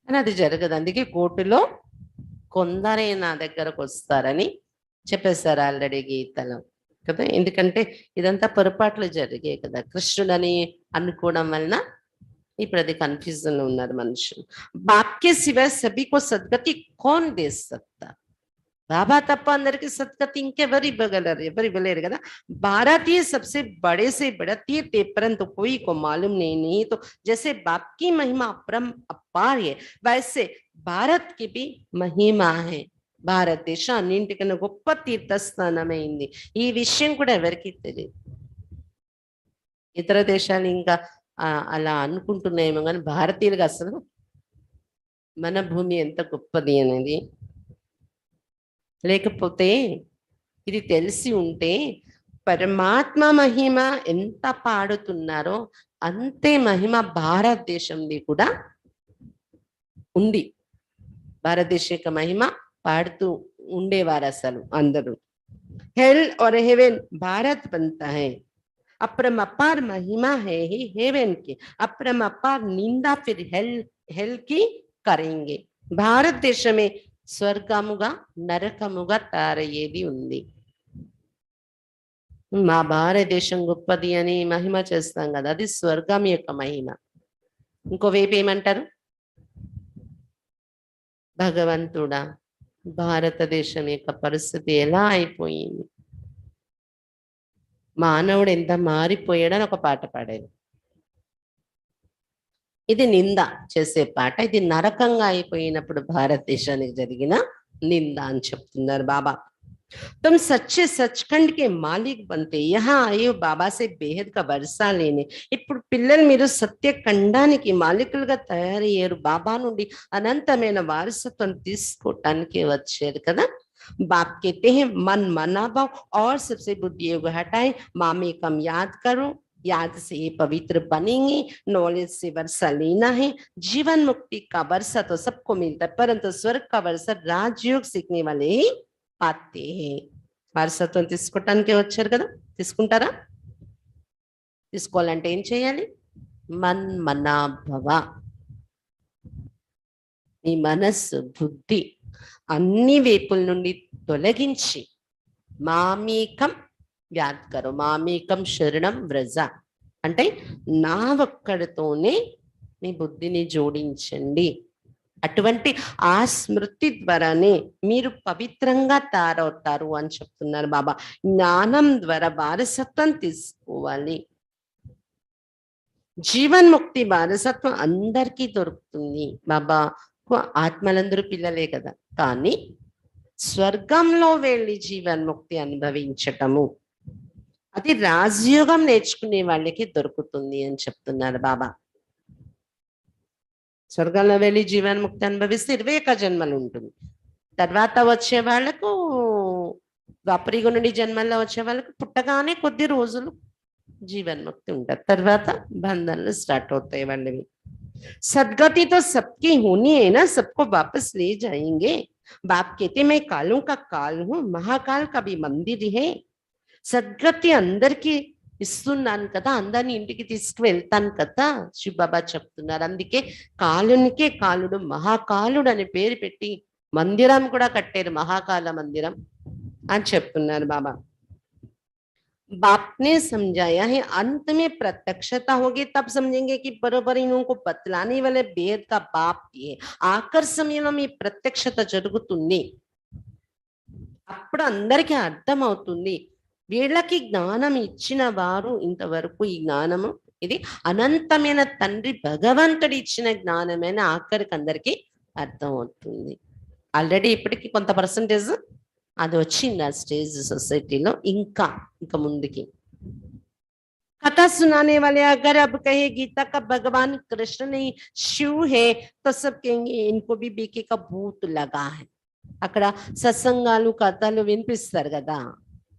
కానీ అది జరగదు. అందుకే కోర్టులో కొందరే నా దగ్గరకు వస్తారని చెప్పేశారు ఆల్రెడీ గీతలో కదా. ఎందుకంటే ఇదంతా పొరపాట్లు జరిగాయి కదా, కృష్ణుడని అనుకోవడం వలన ఇప్పుడు అది కన్ఫ్యూజన్ లో ఉన్నారు మనుషులు. బాప్కే సివాय सभी को सदगति कौन दे सकता? బాబా తప్ప అందరికి సద్గతి ఇంకెవరు ఇవ్వగలరు? ఎవరు ఇవ్వలేరు కదా. भारतीय सबसे बड़े से बड़ा तीर्थ है परंतु कोई को मालूम नहीं तो जैसे बाप की महिमा अपार है वैसे भारत की भी महिमा है. భారతదేశం అన్నింటికన్నా గొప్ప తీర్థస్థానమైంది. ఈ విషయం కూడా ఎవరికి తెలియదు. ఇతర దేశాలు ఇంకా అలా అనుకుంటున్నాయేమో కానీ భారతీయులుగా అసలు మన భూమి ఎంత గొప్పది అనేది లేకపోతే ఇది తెలిసి ఉంటే పరమాత్మ మహిమ ఎంత పాడుతున్నారో అంతే మహిమ భారతదేశంది కూడా ఉంది. భారతదేశ యొక్క మహిమ పాడుతూ ఉండేవారు అసలు అందరూ. हेल और हेवन भारत बनता है, अपरम अपार महिमा है ही हेवन की, अपरम अपार निंदा फिर हेल की करेंगे. భారతదేశమే స్వర్గముగా నరకముగా తయారయ్యేది ఉంది. మా భారతదేశం గొప్పది అని మహిమ చేస్తాం కదా, అది స్వర్గం యొక్క మహిమ. ఇంకోవైపు ఏమంటారు? భగవంతుడా భారతదేశం యొక్క పరిస్థితి ఎలా అయిపోయింది, మానవుడు ఎంత మారిపోయాడని ఒక పాట పాడారు. ఇది నింద చేసే పాట. ఇది నరకంగా అయిపోయినప్పుడు భారతదేశానికి జరిగిన నింద అని చెప్తున్నారు బాబా. तुम सच्चे सचखंड के मालिक बनते यहाँ आए हो बाबा से बेहद का वर्षा लेने. ఇప్పుడు పిల్లలు మీరు సత్యఖండానికి మాలికులుగా తయారయ్యారు. బాబా నుండి అనంతమైన వారసత్వం తీసుకోవటానికి వచ్చారు కదా. बाप कहते हैं मन मना भाव और सबसे बुद्धि योग हटाए, मामे कम याद करो, याद से ये पवित्र बनेंगे. नॉलेज से वर्षा लेना है. जीवन मुक्ति का वर्षा तो सबको मिलता है परंतु स्वर्ग का वर्षा राजयोग सीखने वाले ही पाते हैं. వారసత్వం తీసుకోవటానికి వచ్చారు కదా, తీసుకుంటారా? తీసుకోవాలంటే ఏం చేయాలి? మన్మనాభవ. మీ మనస్సు బుద్ధి అన్ని వైపుల నుండి తొలగించి మామేకం వ్యాధకరు, మామేకం శరణం వ్రజ అంటే నా ఒక్కడితోనే మీ బుద్ధిని జోడించండి. అటువంటి ఆ స్మృతి ద్వారానే మీరు పవిత్రంగా తయారవుతారు అని చెప్తున్నారు బాబా. జ్ఞానం ద్వారా వారసత్వం తీసుకోవాలి. జీవన్ముక్తి వారసత్వం అందరికీ దొరుకుతుంది. బాబా ఆత్మలందరూ పిల్లలే కదా, కానీ స్వర్గంలో వెళ్ళి జీవన్ముక్తి అనుభవించటము అది రాజయోగం నేర్చుకునే వాళ్ళకి దొరుకుతుంది అని చెప్తున్నారు బాబా. స్వర్గంలో వెళ్ళి జీవన్ముక్తి అనుభవిస్తే 21 జన్మలు ఉంటుంది. తర్వాత వచ్చే వాళ్ళకు ద్వాపరయుగం నుండి జన్మల్లో వచ్చే వాళ్ళకు పుట్టగానే కొద్ది రోజులు జీవన్ముక్తి ఉంటుంది. తర్వాత బంధనలు స్టార్ట్ అవుతాయి వాళ్ళవి. सदगति तो सबकी होनी है ना, सबको वापस ले जाएंगे. बाप कहते मैं कालों का काल हूँ, महाकाल का भी मंदिर है. సద్గతి అందరికీ ఇస్తున్నాను కదా, అందరిని ఇంటికి తీసుకువెళ్తాను కదా శివబాబా చెప్తున్నారు. అందుకే కాలునికే కాలుడు మహాకాలుడు అని పేరు పెట్టి మందిరం కూడా కట్టారు, మహాకాల మందిరం అని చెప్తున్నారు బాబా. बाप ने समझाया है अंत में प्रत्यक्षता होगी तब समझेंगे कि बरोबर इनको बतलाने वाले बेहद का बाप ही है. ఆఖరి సమయంలో మీ ప్రత్యక్షత జరుగుతుంది. అప్పుడు అందరికీ అర్థం అవుతుంది వీళ్ళకి జ్ఞానం ఇచ్చిన వారు ఇంతవరకు ఈ జ్ఞానము ఇది అనంతమైన తండ్రి భగవంతుడు ఇచ్చిన జ్ఞానమైన ఆఖరికి అందరికీ అర్థం అవుతుంది. ఆల్రెడీ ఇప్పటికి కొంత పర్సంటేజ్ అది వచ్చింది ఆ స్టేజ్ సొసైటీలో. ఇంకా ముందుకి कथा सुनाने वाले अगर अब कहे गीता का भगवान कृष्ण नहीं शिव है तो सब कहेंगे इनको भी बीके का भूत लगा है. అక్కడ సత్సంగాలు కథలు వినిపిస్తారు కదా,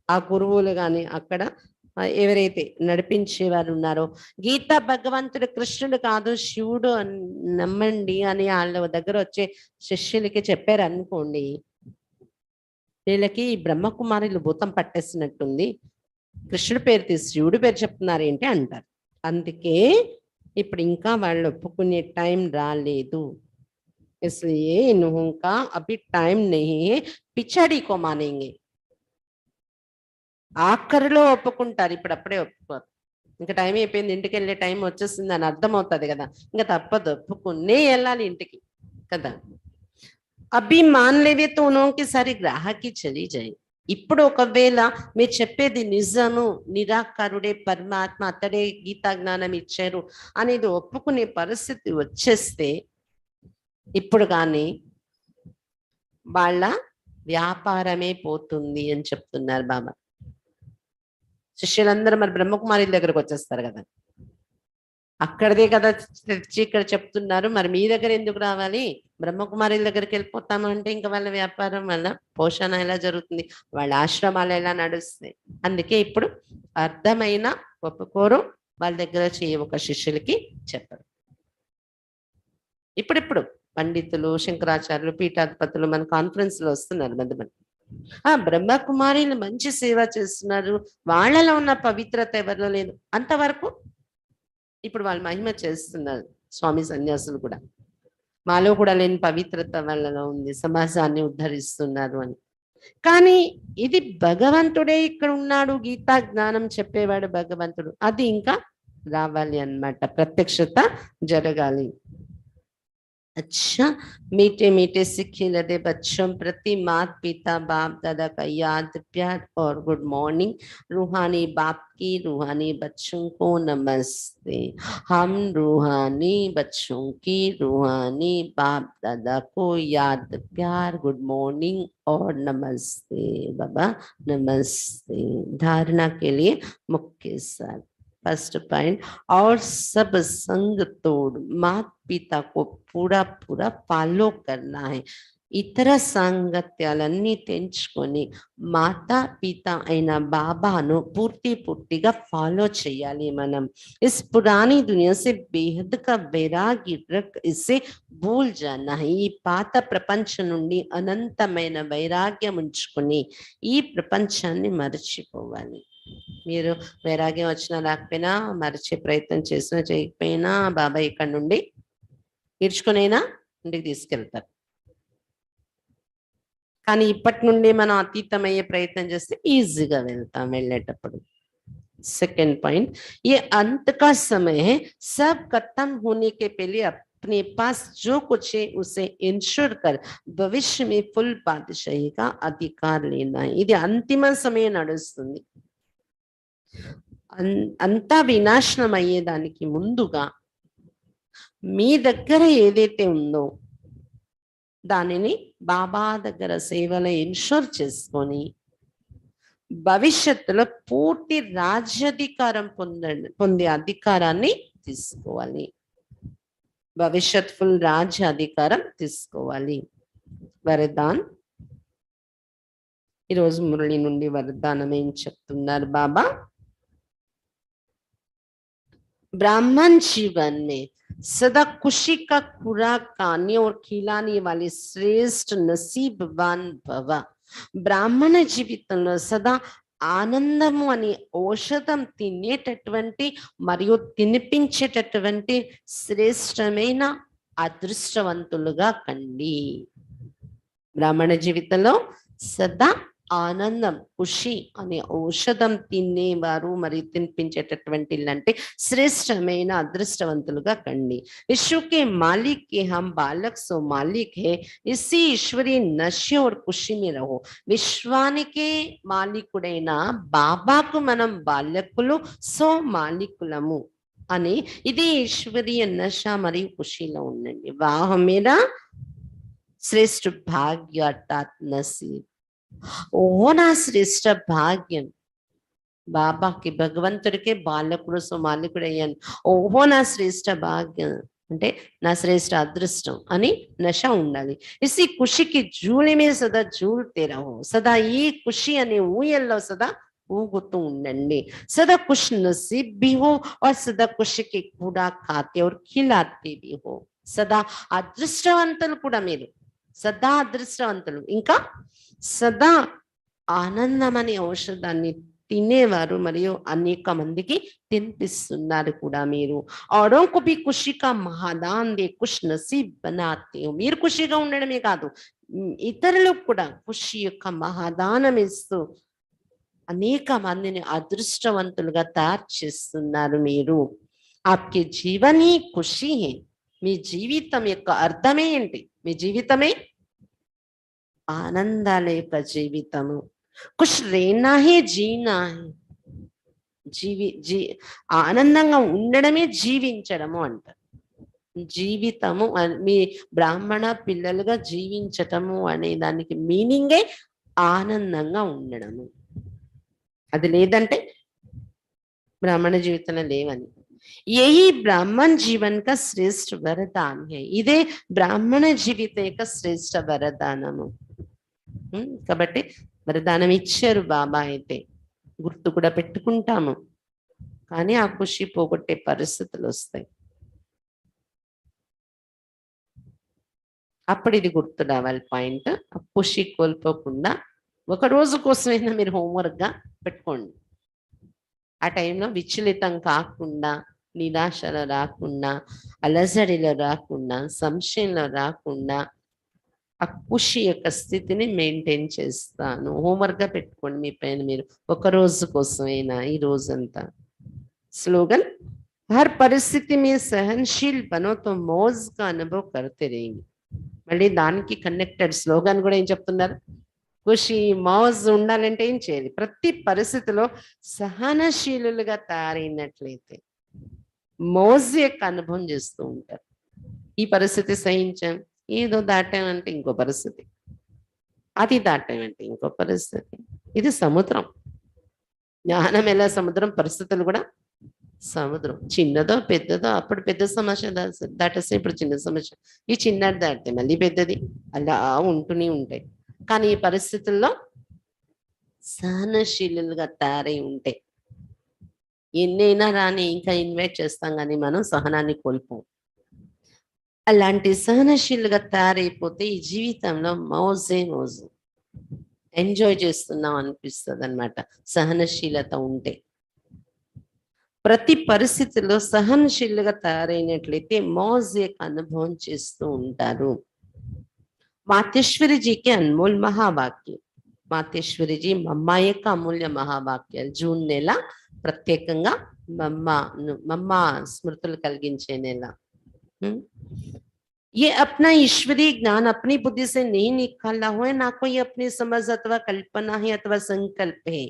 ఆ గురువులు గాని అక్కడ ఎవరైతే నడిపించేవారు ఉన్నారో గీత భగవంతుడు కృష్ణుడు కాదు శివుడు నమ్మండి అని వాళ్ళ దగ్గర వచ్చే శిష్యులకి చెప్పారు అనుకోండి, వీళ్ళకి బ్రహ్మకుమారులు భూతం పట్టేసినట్టుంది, కృష్ణుడి పేరు తీసి శివుడి పేరు చెప్తున్నారు ఏంటి అంటారు. అందుకే ఇప్పుడు ఇంకా వాళ్ళు ఒప్పుకునే టైం రాలేదు. इसलिए इनका अभी टाइम नहीं है, पिछड़ी को मानेंगे. ఆఖరిలో ఒప్పుకుంటారు, ఇప్పుడు అప్పుడే ఒప్పుకోరు. ఇంకా టైం అయిపోయింది, ఇంటికి వెళ్ళే టైం వచ్చేసింది అని అర్థం అవుతుంది కదా, ఇంకా తప్పదు, ఒప్పుకునే వెళ్ళాలి ఇంటికి కదా. అభి మాన్ లేవే తో ఉనోకి సారి గ్రాహకి చలి జాయి. ఇప్పుడు ఒకవేళ మీరు చెప్పేది నిజము, నిరాకారుడే పరమాత్మ, అతడే గీతా జ్ఞానం ఇచ్చారు అనేది ఒప్పుకునే పరిస్థితి వచ్చేస్తే ఇప్పుడు కానీ వాళ్ళ వ్యాపారమే పోతుంది అని చెప్తున్నారు బాబా. శిష్యులందరూ మరి బ్రహ్మకుమారి దగ్గరకు వచ్చేస్తారు కదా, అక్కడదే కదా తెచ్చి ఇక్కడ చెప్తున్నారు, మరి మీ దగ్గర ఎందుకు రావాలి, బ్రహ్మకుమారి దగ్గరికి వెళ్ళిపోతాము అంటే ఇంకా వాళ్ళ వ్యాపారం, వాళ్ళ పోషణ ఎలా జరుగుతుంది, వాళ్ళ ఆశ్రమాలు ఎలా నడుస్తాయి. అందుకే ఇప్పుడు అర్థమైన ఒప్పుకోరు, వాళ్ళ దగ్గర చేయ ఒక శిష్యులకి చెప్పరు. ఇప్పుడిప్పుడు పండితులు, శంకరాచార్యులు, పీఠాధిపతులు మన కాన్ఫరెన్స్ లో వస్తున్నారు మంది. బ్రహ్మకుమారిని మంచి సేవ చేస్తున్నారు, వాళ్ళలో ఉన్న పవిత్రత ఎవరిలో లేదు, అంతవరకు ఇప్పుడు వాళ్ళు మహిమ చేస్తున్నారు. స్వామి సన్యాసులు కూడా మాలో కూడా లేని పవిత్రత వాళ్ళలో ఉంది, సమాజాన్ని ఉద్ధరిస్తున్నారు అని. కానీ ఇది భగవంతుడే ఇక్కడ ఉన్నాడు, గీతా జ్ఞానం చెప్పేవాడు భగవంతుడు, అది ఇంకా రావాలి అన్నమాట, ప్రత్యక్షత జరగాలి. अच्छा, मीठे मीठे सिक्के लदे बच्चों प्रति माता पिता बाप दादा का याद प्यार और गुड मॉर्निंग. रूहानी बाप की रूहानी बच्चों को नमस्ते. हम रूहानी बच्चों की रूहानी बाप दादा को याद प्यार गुड मॉर्निंग और नमस्ते. बाबा नमस्ते. धारणा के लिए मुख्य सार फर्स्ट पॉइंट, और सब संग तोड़ माता पिता को पूरा पूरा फॉलो करना है. ఇతర సాంగత్యాలన్నీ తెంచుకొని మాతా పిత అయిన బాబాను పూర్తిగా ఫాలో చేయాలి మనం. इस पुरानी दुनिया से बेहद का वैराग्य रख इसे भूल जाना है. ఈ పాత ప్రపంచం నుండి అనంతమైన వైరాగ్యం ఉంచుకొని ఈ ప్రపంచాన్ని మర్చిపోవాలి. మీరు వైరాగ్యం వచ్చినా రాకపోయినా, మరిచే ప్రయత్నం చేసినా చేయకపోయినా, బాబా ఇక్కడ నుండి ఈడ్చుకునైనా ఇంటికి తీసుకెళ్తారు. కానీ ఇప్పటి నుండి మనం అతీతమయ్యే ప్రయత్నం చేస్తే ఈజీగా వెళ్తాం వెళ్ళేటప్పుడు. సెకండ్ పాయింట్, ये अंत का समय है, सब खत्म होने के पहले अपने पास जो कुछ है उसे इंश्योर कर भविष्य में फुल बादशाही का अधिकार लेना है. ఇది అంతిమ సమయం నడుస్తుంది. అంతా వినాశనం అయ్యేదానికి ముందుగా మీ దగ్గర ఏదైతే ఉందో దానిని బాబా దగ్గర సేవలో ఇన్షూర్ చేసుకొని భవిష్యత్తులో పూర్తి రాజ్యాధికారం పొందే అధికారాన్ని తీసుకోవాలి. భవిష్యత్ ఫుల్ రాజ్యాధికారం తీసుకోవాలి. వరదాన్, ఈరోజు మురళి నుండి వరదానం ఏం చెప్తున్నారు బాబా? ब्राह्मण जीवन में सदा खुशी का खुराक खाने और खिलाने वाले श्रेष्ठ नसीबवान भव. బ్రాహ్మణ జీవితంలో సదా ఆనందము అనే ఔషధం తినేటటువంటి మరియు తినిపించేటటువంటి శ్రేష్టమైన అదృష్టవంతులుగా కండి. బ్రాహ్మణ జీవితంలో సదా ఆనందం, ఖుషి అనే ఔషధం తినేవారు మరియు తినిపించేటటువంటి అంటే శ్రేష్టమైన అదృష్టవంతులుగా కండి. विश्व के मालिक के हम बालक सो मालिक है, इसी ईश्वरीय नशे और खुशी में रहो. విశ్వానికే మాలికుడైన బాబాకు మనం బాలకులు, సో మాలికులము అని ఇది ఈశ్వరీయ నశ మరియు ఖుషిలో ఉండండి. వాహ మేరా శ్రేష్ఠ భాగ్య అర్థాత్ నసీబ్. ఓహో నా శ్రేష్ట భాగ్యం, బాబాకి భగవంతుడికే బాలకుడు సో మాలికుడు అయ్యాను. ఓహో నా శ్రేష్ట భాగ్యం అంటే నా శ్రేష్ట అదృష్టం అని నశ ఉండాలి. ఇసి ఖుషికి జూలి మీద సదా జూల్తే రహో. సదా ఈ ఖుషి అనే ఊయల్లో సదా ఊగుతూ ఉండండి. సదా ఖుష్ నసీబ్ भी हो और सदा खुशी के కూడా खाते और खिलाते भी हो. సదా అదృష్టవంతులు కూడా మీరు, సదా అదృష్టవంతులు, ఇంకా సదా ఆనందం అనే ఔషధాన్ని తినేవారు మరియు అనేక మందికి తినిపిస్తున్నారు కూడా మీరు. औरों को भी खुशी का महादान दे खुश नसीब बनाते हो. మీరు ఖుషిగా ఉండడమే కాదు, ఇతరులకు కూడా ఖుషి యొక్క మహాదానం ఇస్తూ అనేక మందిని అదృష్టవంతులుగా తయారు చేస్తున్నారు మీరు. ఆప్కే జీవన్ హీ ఖుషి హై. మీ జీవితం యొక్క అర్థమే ఏంటి? మీ జీవితమే ఆనందాల యొక్క జీవితము. ఖుష్ రేనా హే జీనా హే. ఆనందంగా ఉండడమే జీవించడము అంటారు. జీవితము మీ బ్రాహ్మణ పిల్లలుగా జీవించటము అనే దానికి మీనింగే ఆనందంగా ఉండడము. అది లేదంటే బ్రాహ్మణ జీవితంలో లేవని. యహీ బ్రాహ్మణ జీవన్ కా శ్రేష్ఠ వరదాన్ హై. ఇదే బ్రాహ్మణ జీవితం యొక్క శ్రేష్ఠ వరదానము. కాబట్టి వరదానం ఇచ్చారు బాబా, అయితే గుర్తు కూడా పెట్టుకుంటాము. కానీ ఆ ఖుషి పోగొట్టే పరిస్థితులు వస్తాయి. అప్పుడు ఇది గుర్తు రావాలి పాయింట్. ఆ ఖుషి కోల్పోకుండా ఒక రోజు కోసమైనా మీరు హోంవర్క్గా పెట్టుకోండి. ఆ టైంలో విచలితం కాకుండా, నిరాశలో రాకుండా, అలజడిలో రాకుండా, సంశయంలో రాకుండా ఆ ఖుషి యొక్క స్థితిని మెయింటైన్ చేస్తాను. హోంవర్క్గా పెట్టుకోండి మీ పైన మీరు, ఒక రోజు కోసమైనా ఈ రోజంతా. స్లోగన్ हर परिस्थिति में सहनशील बनो तो मौज का अनुभव करते रहेंगे. మళ్ళీ దానికి కనెక్టెడ్ స్లోగన్ కూడా ఏం చెప్తున్నారు? ఖుషి మౌజ్ ఉండాలంటే ఏం చేయాలి? ప్రతి పరిస్థితిలో సహనశీలులుగా తయారైనట్లయితే మౌజ్ యొక్క అనుభవం చేస్తూ ఉంటారు. ఈ పరిస్థితి సహించాం, ఏదో దాటామంటే ఇంకో పరిస్థితి, అది దాటామంటే ఇంకో పరిస్థితి. ఇది సముద్రం. జ్ఞానం ఎలా సముద్రం, పరిస్థితులు కూడా సముద్రం. చిన్నదో పెద్దదో, అప్పుడు పెద్ద సమస్య దాటేస్తే ఇప్పుడు చిన్న సమస్య, ఈ చిన్నది దాటితే మళ్ళీ పెద్దది, అలా ఉంటూనే ఉంటాయి. కానీ ఈ పరిస్థితుల్లో సహనశీలులుగా తయారై ఉంటే ఎన్నైనా రాని ఇంకా ఇన్వైట్ చేస్తాం, కానీ మనం సహనాన్ని కోల్పోం. అలాంటి సహనశీలుగా తయారైపోతే ఈ జీవితంలో మౌజే మౌజు, ఎంజాయ్ చేస్తున్నాం అనిపిస్తుంది అనమాట. సహనశీలత ఉంటే ప్రతి పరిస్థితిలో సహనశీలుగా తయారైనట్లయితే మౌజ్ యొక్క అనుభవం చేస్తూ ఉంటారు. మాతేశ్వరి జీకి అన్మోల్ మహావాక్యం. మాతేశ్వరి జీ మమ్మ యొక్క అమూల్య మహావాక్యాలు. జూన్ నెల ప్రత్యేకంగా మమ్మ స్మృతులు కలిగించే నెల. ये अपना ईश्वरीय ज्ञान अपनी बुद्धि से नहीं निकाला हुआ है, ना कोई अपनी समझ अथवा कल्पना है अथवा संकल्प है.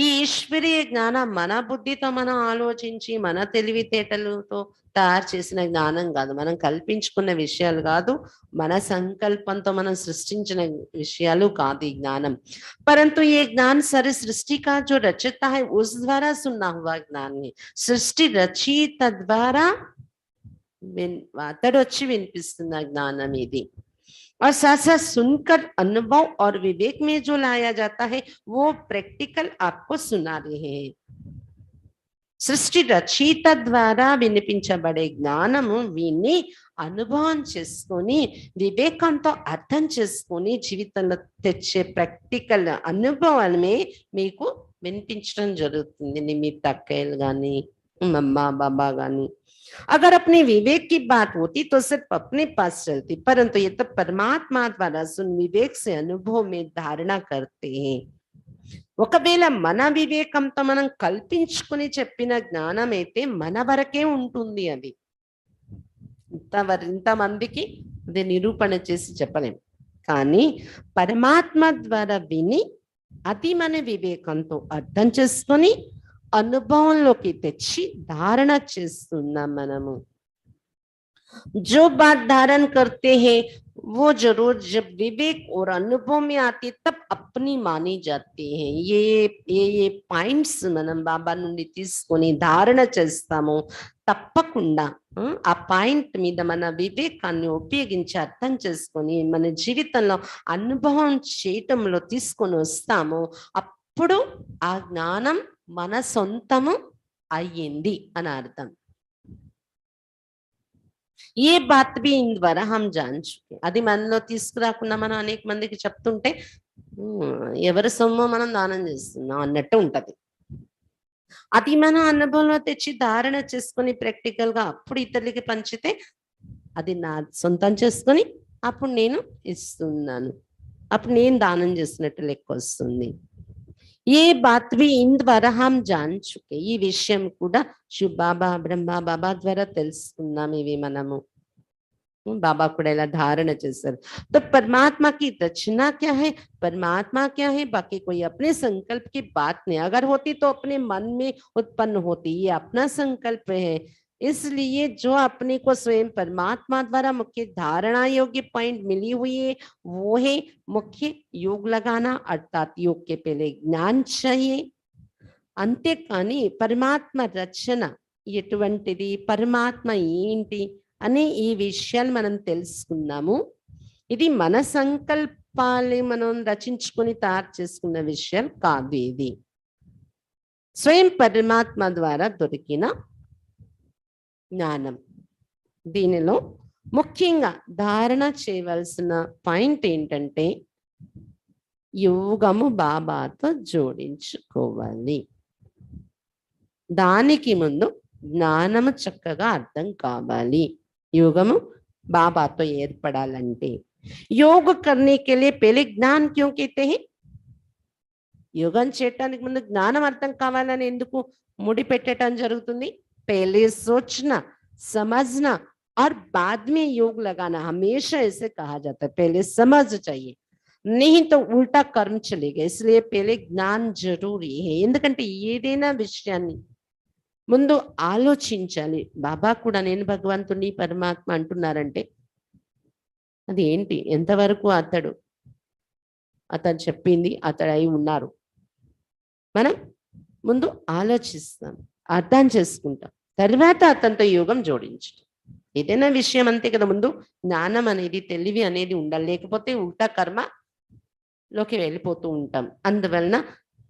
ఈ ఈశ్వరీయ జ్ఞానం మన బుద్ధితో మనం ఆలోచించి మన తెలివితేటలతో తయారు చేసిన జ్ఞానం కాదు, మనం కల్పించుకున్న విషయాలు కాదు, మన సంకల్పంతో మనం సృష్టించిన విషయాలు కాదు ఈ జ్ఞానం. परंतु ये ज्ञान सारी सृष्टि का जो रचता है उस द्वारा सुना हुआ ज्ञान है. सृष्टि रची तद्वारा అతడొచ్చి వినిపిస్తున్న జ్ఞానం ఇది. और साथ साथ सुनकर अनुभव और विवेक में जो लाया जाता है वो प्रैक्टिकल आपको सुना रहे हैं. సృష్టి రచయిత ద్వారా వినిపించబడే జ్ఞానము విని అనుభవం చేసుకొని వివేకంతో అర్థం చేసుకొని జీవితంలో తెచ్చే ప్రాక్టికల్ అనుభవాలమే మీకు వినిపించడం జరుగుతుంది. నిమిత్త అక్కయ్యలు కానీ మమ్మ బాబా కానీ. अगर अपने विवेक की बात होती तो सिर्फ अपने पास चलती, परंतु ये तो परमात्मा द्वारा सुन विवेक से अनुभव में धारणा करते हैं. ఒకవేళ మన వివేకంతో మనం కల్పించుకుని చెప్పిన జ్ఞానం అయితే మన వరకే ఉంటుంది. అది ఇంతమందికి అది నిరూపణ చేసి చెప్పలేం. కానీ పరమాత్మ ద్వారా విని అది మన వివేకంతో అర్థం చేసుకొని అనుభవంలోకి తెచ్చి ధారణ చేస్తున్నాం మనము. जो बात धारण करते हैं वो जरूर जब विवेक और अनुभव में आती तब अपनी मानी जाती है. ये పాయింట్స్ మనం బాబా నుండి తీసుకొని ధారణ చేస్తాము. తప్పకుండా ఆ పాయింట్ మీద మన వివేకాన్ని ఉపయోగించి అర్థం చేసుకొని మన జీవితంలో అనుభవం చేయటంలో తీసుకొని వస్తాము. అప్పుడు ఆ జ్ఞానం మన సొంతము అయ్యింది అని అర్థం. ఏ బాత్ బి ఇన్ ద్వారా హమ్ జాన్ చుకే. అది మనలో తీసుకురాకుండా మనం అనేక మందికి చెప్తుంటే ఎవరి సొమ్ము మనం దానం చేస్తున్నాం అన్నట్టు ఉంటది. అది మన అనుభవంలో తెచ్చి ధారణ చేసుకొని ప్రాక్టికల్ గా అప్పుడు ఇతరులకి పంచితే అది నా సొంతం చేసుకొని అప్పుడు నేను ఇస్తున్నాను, అప్పుడు నేను దానం చేసినట్టు లెక్క వస్తుంది. ఏ బాత్ भी इन ద్వారా हम जान चुके, ఈ విషయం కూడా శివ బాబా బ్రహ్మ బాబా ద్వారా తెలుసుకున్నాం ఇవి మనము. बाबा को ఇలా धारण చేశారు. तो परमात्मा की रचना क्या है, परमात्मा क्या है, बाकी कोई अपने संकल्प की बात नहीं, अगर होती तो अपने मन में उत्पन्न होती, ये अपना संकल्प है। इसलिए जो अपने को स्वयं परमात्मा द्वारा मुख्य धारणा योग्य पॉइंट मिली हुई है वो है मुख्य योग लगाना, अर्थात योग के पहले ज्ञान चाहिए, అంతేకాని పరమాత్మ రచన ఎటువంటిది, పరమాత్మ ఏంటి అనే ఈ విషయాలు మనం తెలుసుకున్నాము. ఇది మన సంకల్పాలు మనం రచించుకొని తయారు చేసుకున్న విషయాలు కాదు, ఇది స్వయం పరమాత్మ ద్వారా దొరికిన జ్ఞానం. దీనిలో ముఖ్యంగా ధారణ చేయవలసిన పాయింట్ ఏంటంటే యోగము బాబాతో జోడించుకోవాలి. దానికి ముందు జ్ఞానము చక్కగా అర్థం కావాలి. యోగము బాబాతో ఏర్పడాలంటే योग करने के लिए पहले ज्ञान क्यों कहते हैं, యోగం చేయటానికి ముందు జ్ఞానం అర్థం కావాలని ఎందుకు ముడి పెట్టడం జరుగుతుంది? पहले सोचना समझना और बाद में योग लगाना, हमेशा ऐसे कहा जाता है, पहले समझ चाहिए नहीं तो उल्टा कर्म चलेगा, इसलिए पहले ज्ञान जरूरी है. ఎందుకంటే ఏదైనా విషయాన్ని ముందు ఆలోచించాలి. బాబా కూడా నేను భగవంతుని పరమాత్మ అంటున్నారంటే అది ఏంటి, ఎంతవరకు అతను చెప్పింది అతడు అయి ఉన్నారు. మనం ముందు ఆలోచిస్తాం, అర్థం చేసుకుంటాం, తర్వాత అతనితో యోగం జోడించడం. ఏదైనా విషయం అంతే కదా, ముందు జ్ఞానం అనేది తెలివి అనేది ఉండాలి, లేకపోతే ఉల్టా కర్మలోకి వెళ్ళిపోతూ ఉంటాం. అందువలన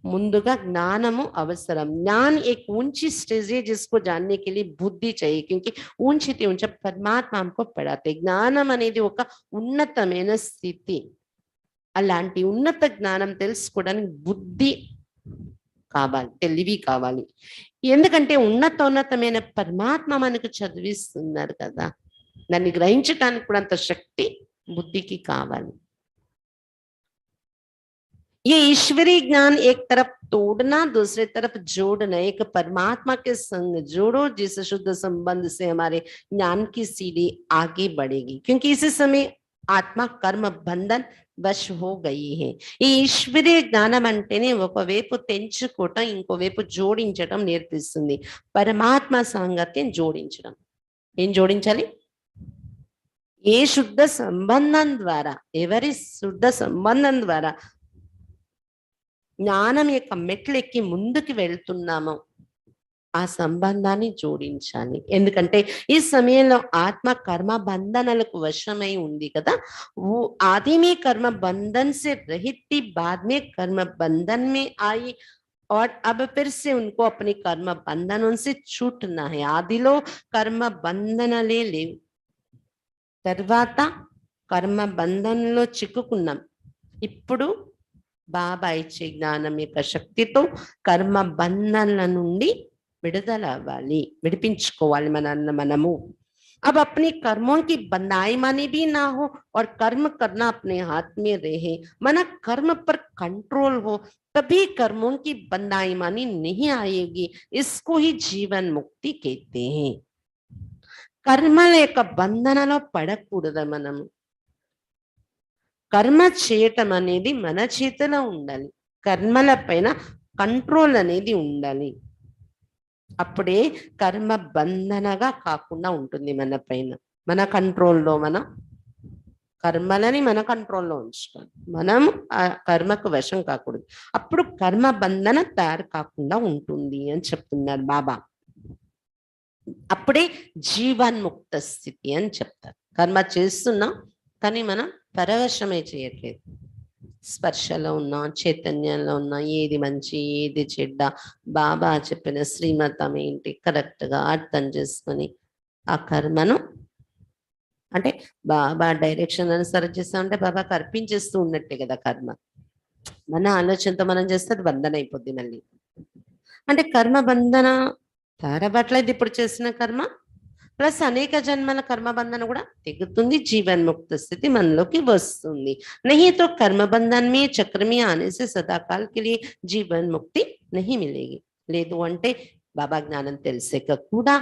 ముందుగా జ్ఞానము అవసరం. ज्ञान एक ऊंची स्टेज है जिसको जानने के लिए बुद्धि चाहिए, क्योंकि ऊंची ऊंचा परमात्मा हमको पढ़ाते. జ్ఞానం అనేది ఒక ఉన్నతమైన స్థితి. అలాంటి ఉన్నత జ్ఞానం తెలుసుకోవడానికి బుద్ధి కావాలి, తెలివి కావాలి. ఎందుకంటే ఉన్నతమైన పరమాత్మ మనకు చదివిస్తున్నారు కదా, దాన్ని గ్రహించడానికి కూడా అంత శక్తి బుద్ధికి కావాలి. ये ईश्वरीय ज्ञान एक तरफ तोड़ना, दूसरी तरफ जोड़ना, एक परमात्मा के संग जोड़ो जिस शुद्ध संबंध से हमारे ज्ञान की सीढ़ी आगे बढ़ेगी, क्योंकि इसी समय ఆత్మ కర్మ బంధన్ వశ్ హో గయి హే. ఈ ఈశ్వరీయ జ్ఞానం అంటేనే ఒకవైపు తెంచుకోవటం, ఇంకోవైపు జోడించడం నేర్పిస్తుంది. పరమాత్మ సాంగత్యం జోడించడం. ఏం జోడించాలి? ఏ శుద్ధ సంబంధం ద్వారా, ఎవరి శుద్ధ సంబంధం ద్వారా జ్ఞానం యొక్క మెట్లెక్కి ముందుకు వెళ్తున్నామో ఆ సంబంధాన్ని జోడించాలి. ఎందుకంటే ఈ సమయంలో ఆత్మ కర్మ బంధనాలకు వశమై ఉంది కదా. वो आदि में कर्म बंधन से रहित थी, बाद में कर्म बंधन में आई और अब फिर से उनको अपने कर्म बंधनों से छूटना है. ఆదిలో కర్మ బంధనలే లేవు, తర్వాత కర్మ బంధనలో చిక్కుకున్నాం. ఇప్పుడు బాబా ఇచ్చే జ్ఞానం యొక్క శక్తితో కర్మ బంధనల నుండి విడుదల అవ్వాలి, విడిపించుకోవాలి మనము. अब अपने कर्मों की बंधाई मानी भी ना हो और कर्म करना अपने हाथ में रहे, मन कर्म पर कंट्रोल हो, तभी कर्मों की बंधाई मानी नहीं आएगी. इसको ही जीवन मुक्ति कहते हैं. కర్మల యొక్క బంధనలో పడకూడదు. మనము కర్మ చేయటం అనేది మన చేతిలో ఉండాలి, కర్మల పైన కంట్రోల్ అనేది ఉండాలి. అప్పుడే కర్మ బంధనగా కాకుండా ఉంటుంది మన పైన. మన కంట్రోల్లో, మన కర్మలని మన కంట్రోల్లో ఉంచుకోవాలి, మనం ఆ కర్మకు వశం కాకూడదు. అప్పుడు కర్మ బంధన తయారు కాకుండా ఉంటుంది అని చెప్తున్నారు బాబా. అప్పుడే జీవన్ముక్త స్థితి అని చెప్తారు. కర్మ చేస్తున్నాం కానీ మనం పరవశమే చేయట్లేదు, స్పర్శలో ఉన్నాం, చైతన్యంలో ఉన్నాం, ఏది మంచి ఏది చెడ్డ, బాబా చెప్పిన శ్రీమతం ఏంటి కరెక్ట్ గా అర్థం చేసుకొని ఆ కర్మను, అంటే బాబా డైరెక్షన్ అనుసరి చేస్తామంటే బాబాకి అర్పించేస్తూ ఉన్నట్టే కదా కర్మ. మన ఆలోచనతో మనం చేస్తే అది బంధన అయిపోద్ది మళ్ళీ. అంటే కర్మ బంధన తారబట్లేదు ఇప్పుడు చేసిన కర్మ, ప్లస్ అనేక జన్మల కర్మ బంధన కూడా తెగుతుంది, జీవన్ముక్త స్థితి మనలోకి వస్తుంది. नहीं तो कर्म बंधन में चक्र में आने से सदाकाल के लिए जीवन मुक्ति नहीं मिलेगी. లేదు అంటే బాబా జ్ఞానం తెలిసాక కూడా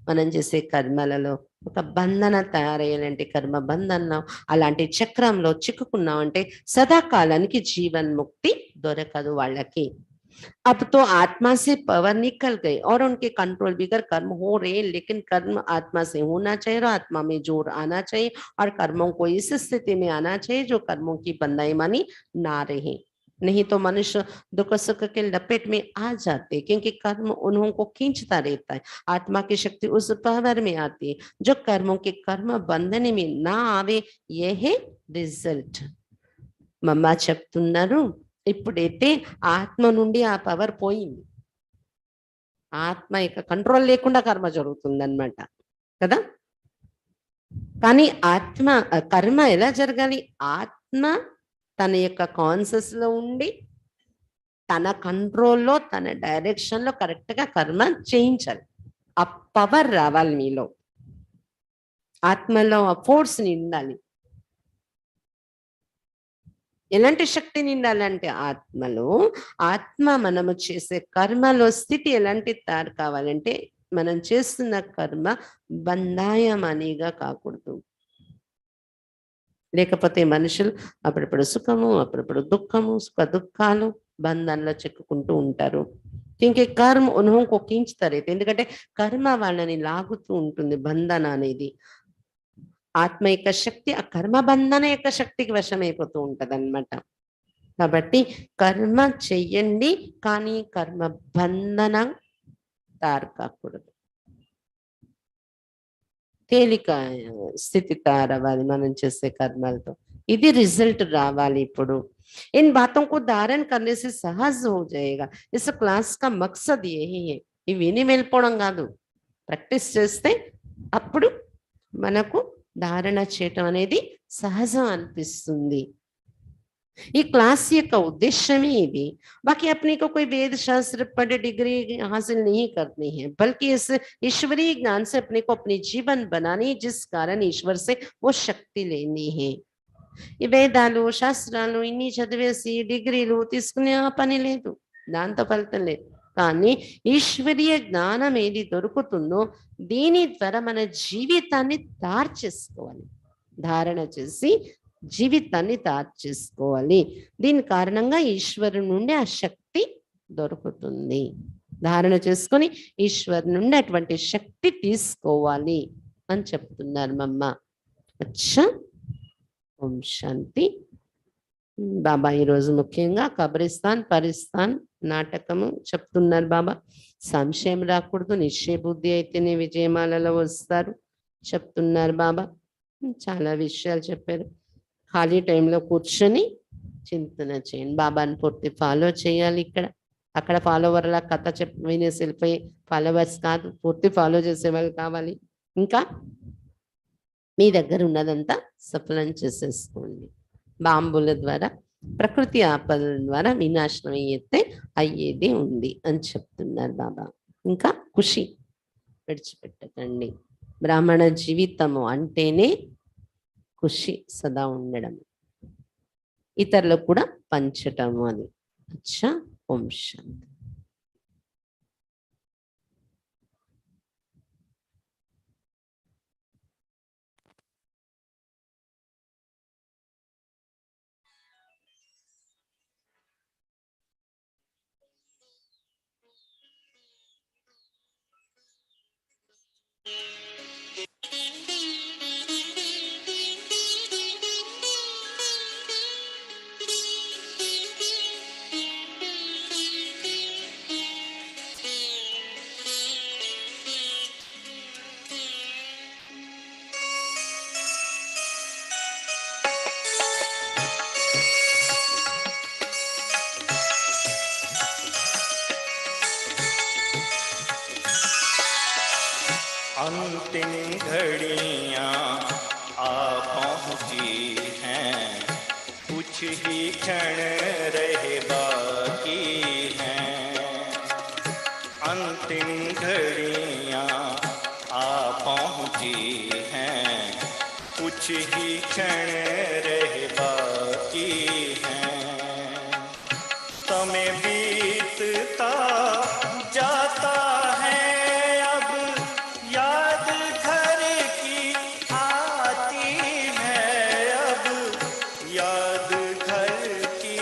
మనం చేసే కర్మలలో ఒక బంధన తయారయ్యాలంటే కర్మ బంధంలో అలాంటి చక్రంలో చిక్కుకున్నామంటే సదాకాలానికి జీవన్ముక్తి దొరకదు వాళ్ళకి. अब तो आत्मा से पावर निकल गई और उनके कंट्रोल बिगर कर्म हो रहे, लेकिन कर्म आत्मा से होना चाहिए और आत्मा में जोर आना चाहिए और कर्मों को इस स्थिति में आना चाहिए जो कर्मों की बंधाई मानी ना रहे. नहीं तो मनुष्य दुख सुख के लपेट में आ जाते, क्योंकि कर्म उन्हों को खींचता रहता है. आत्मा की शक्ति उस पावर में आती है जो कर्मों के कर्म बंधन में ना आवे. यह है रिजल्ट. मम्मा చెప్తున్నారు, ఇప్పుడైతే ఆత్మ నుండి ఆ పవర్ పోయింది, ఆత్మ యొక్క కంట్రోల్ లేకుండా కర్మ జరుగుతుంది అన్నమాట కదా. కానీ ఆత్మ కర్మ ఎలా జరగాలి? ఆత్మ తన యొక్క కాన్షియస్ లో ఉండి తన కంట్రోల్లో తన డైరెక్షన్ లో కరెక్ట్ గా కర్మ చేయించాలి. ఆ పవర్ రావాలి మీలో, ఆత్మలో ఆ ఫోర్స్ నిండాలి. ఎలాంటి శక్తి నిండాలంటే ఆత్మలో, ఆత్మ మనము చేసే కర్మలో స్థితి ఎలాంటి తయారు కావాలంటే మనం చేస్తున్న కర్మ బంధాయమనిగా కాకూడదు. లేకపోతే మనుషులు అప్పుడప్పుడు సుఖము అప్పుడప్పుడు దుఃఖము, సుఖ దుఃఖాలు బంధంలో చెక్కుకుంటూ ఉంటారు. ఇంకే కర్మ ఉన్హోంకో ఖీంచుతారు. ఎందుకంటే కర్మ వాళ్ళని లాగుతూ ఉంటుంది, బంధన అనేది. ఆత్మ యొక్క శక్తి ఆ కర్మ బంధన యొక్క శక్తికి వశమైపోతూ ఉంటది అన్నమాట. కాబట్టి కర్మ చెయ్యండి, కానీ కర్మ బంధన తయారు కాకూడదు. తేలిక స్థితి తయారవ్వాలి మనం చేసే కర్మలతో. ఇది రిజల్ట్ రావాలి ఇప్పుడు. इन बातों को धारण करने से सहज हो जाएगा. इस क्लास का मकसद यही है. ఇవి విని వెళ్ళిపోవడం కాదు, ప్రాక్టీస్ చేస్తే అప్పుడు మనకు ధారణ చేయటం అనేది సహజం అనిపిస్తుంది. ఈ क्लास యొక్క उद्देश्य ఇది. बाकी अपने को कोई वेद शास्त्र पढ़ डिग्री हासिल नहीं करनी है, बल्कि इस ईश्वरीय ज्ञान से अपने को अपनी जीवन बनानी, जिस कारण ईश्वर से वो शक्ति लेनी है. ఈ వేదాలు శాస్త్రాలు ఇన్ని చదివేసి డిగ్రీలు తీసుకునే ఆ పని లేదు, దాంతో ఫలితం లేదు. కానీ ఈశ్వరీయ జ్ఞానం ఏది దొరుకుతుందో దీని ద్వారా మన జీవితాన్ని తయారు చేసుకోవాలి, ధారణ చేసి జీవితాన్ని తయారు చేసుకోవాలి. దీని కారణంగా ఈశ్వరు నుండి ఆ శక్తి దొరుకుతుంది. ధారణ చేసుకొని ఈశ్వరు నుండి అటువంటి శక్తి తీసుకోవాలి అని చెప్తున్నారు మమ్మ. అచ్చా, ఓం శాంతి. బాబా ఈరోజు ముఖ్యంగా కబ్రిస్తాన్ పరిస్థాన్ నాటకము చెప్తున్నారు. బాబా సంశయం రాకూడదు, నిశ్చయ బుద్ధి అయితేనే విజయమాలలో వస్తారు చెప్తున్నారు బాబా. చాలా విషయాలు చెప్పారు. ఖాళీ టైంలో కూర్చొని చింతన చేయండి, బాబాని పూర్తి ఫాలో చేయాలి. ఇక్కడ అక్కడ ఫాలోవర్ల కథ వినేసి వెళ్ళిపోయి ఫాలోవర్స్ కాదు, పూర్తి ఫాలో చేసే వాళ్ళు కావాలి. ఇంకా మీ దగ్గర ఉన్నదంతా సఫలం చేసేసుకోండి. బాంబుల ద్వారా ప్రకృతి ఆపదల ద్వారా వినాశనం అయ్యేది ఉంది అని చెప్తున్నారు బాబా. ఇంకా ఖుషి విడిచిపెట్టకండి. బ్రాహ్మణ జీవితము అంటేనే ఖుషి, సదా ఉండడం, ఇతరులకు కూడా పంచటము అది. అచ్చా, ఓం శాంతి. अंतिम घड़ियां आ पहुंची हैं, कुछ ही क्षण रह बाकी हैं। अंतिम घड़ियां आ पहुंची हैं, कुछ ही क्षण रह बाकी हैं। समय बीतता जाता है, अब याद घर की आती है, अब याद घर की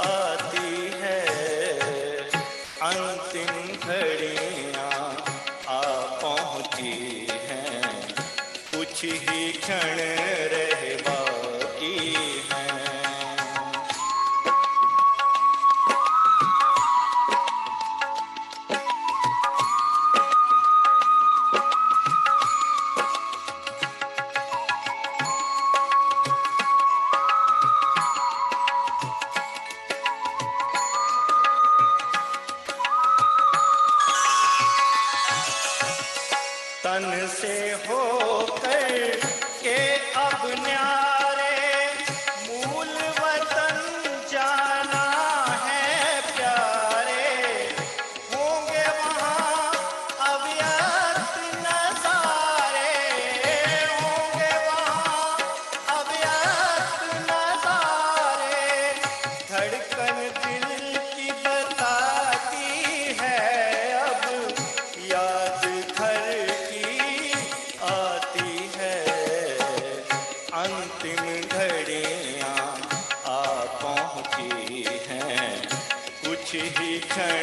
आती है। अंतिम घड़ियां आ पहुंची हैं, कुछ ही क्षण रह बाकी हैं। तन से होकर के अब न्यारे मूल वतन जाना है प्यारे, होंगे वहाँ अव्यक्त नजारे, होंगे वहाँ अव्यक्त नजारे। धड़कन दिल की बताती है, अब याद घर आती है। अंतिम घड़ियां आ पहुंची हैं, कुछ ही क्षण